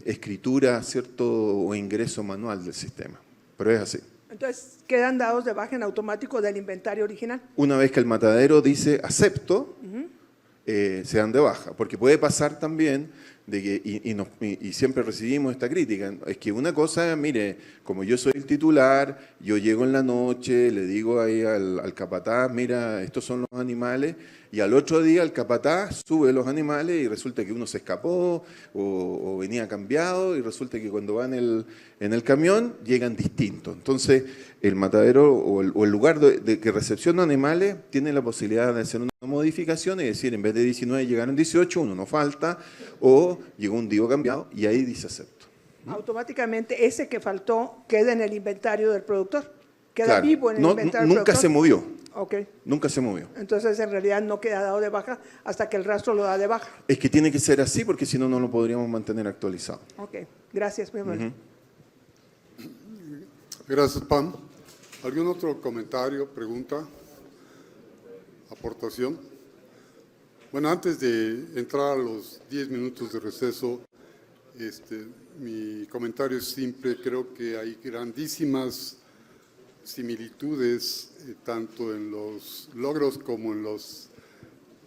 escritura, ¿cierto?, o ingreso manual del sistema, pero es así. Entonces, ¿quedan dados de baja en automático del inventario original? Una vez que el matadero dice acepto, se dan de baja. Porque puede pasar también de que, y siempre recibimos esta crítica, es que una cosa, mire, como yo soy el titular, yo llego en la noche, le digo ahí al capataz, mira, estos son los animales, y al otro día el capataz sube los animales y resulta que uno se escapó o venía cambiado y resulta que cuando va en el camión llegan distintos. Entonces, el matadero o el lugar de que recepciona animales tiene la posibilidad de hacer una modificación y decir, en vez de 19 llegaron 18, uno no falta, o llegó un día cambiado y ahí dice acepto. Automáticamente ese que faltó queda en el inventario del productor, queda Claro, vivo en el inventario del nunca productor. se movió, Ok, nunca se movió. entonces en realidad no queda dado de baja hasta que el rastro lo da de baja. Es que tiene que ser así porque si no, no lo podríamos mantener actualizado. Ok, gracias, mi amor. Gracias, Pam. ¿Algún otro comentario, pregunta, aportación? Bueno, antes de entrar a los 10 minutos de receso, mi comentario es simple. Creo que hay grandísimas similitudes, tanto en los logros como en los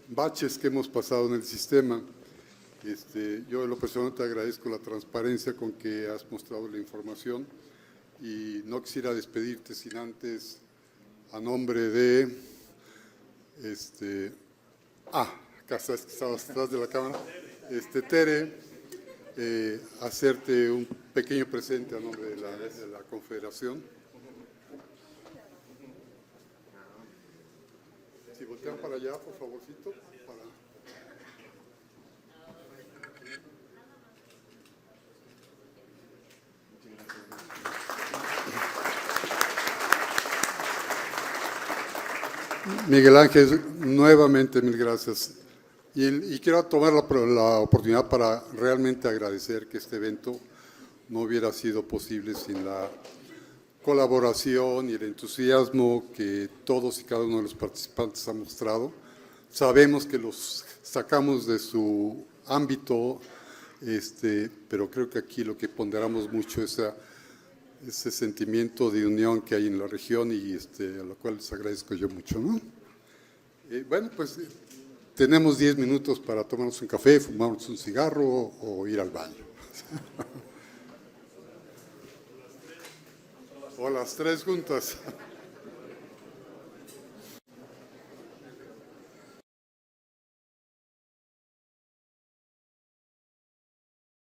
baches que hemos pasado en el sistema. Yo en lo personal te agradezco la transparencia con que has mostrado la información y no quisiera despedirte sin antes, a nombre de, acá estabas atrás de la cámara, Tere, hacerte un pequeño presente a nombre de la Confederación. Si voltean para allá, por favorcito. Miguel Ángel, nuevamente mil gracias. Y quiero tomar la oportunidad para realmente agradecer que este evento no hubiera sido posible sin la colaboración y el entusiasmo que todos y cada uno de los participantes han mostrado. Sabemos que los sacamos de su ámbito, pero creo que aquí lo que ponderamos mucho es ese sentimiento de unión que hay en la región y a lo cual les agradezco yo mucho, ¿no? Bueno, pues tenemos 10 minutos para tomarnos un café, fumarnos un cigarro o ir al baño. O las tres juntas.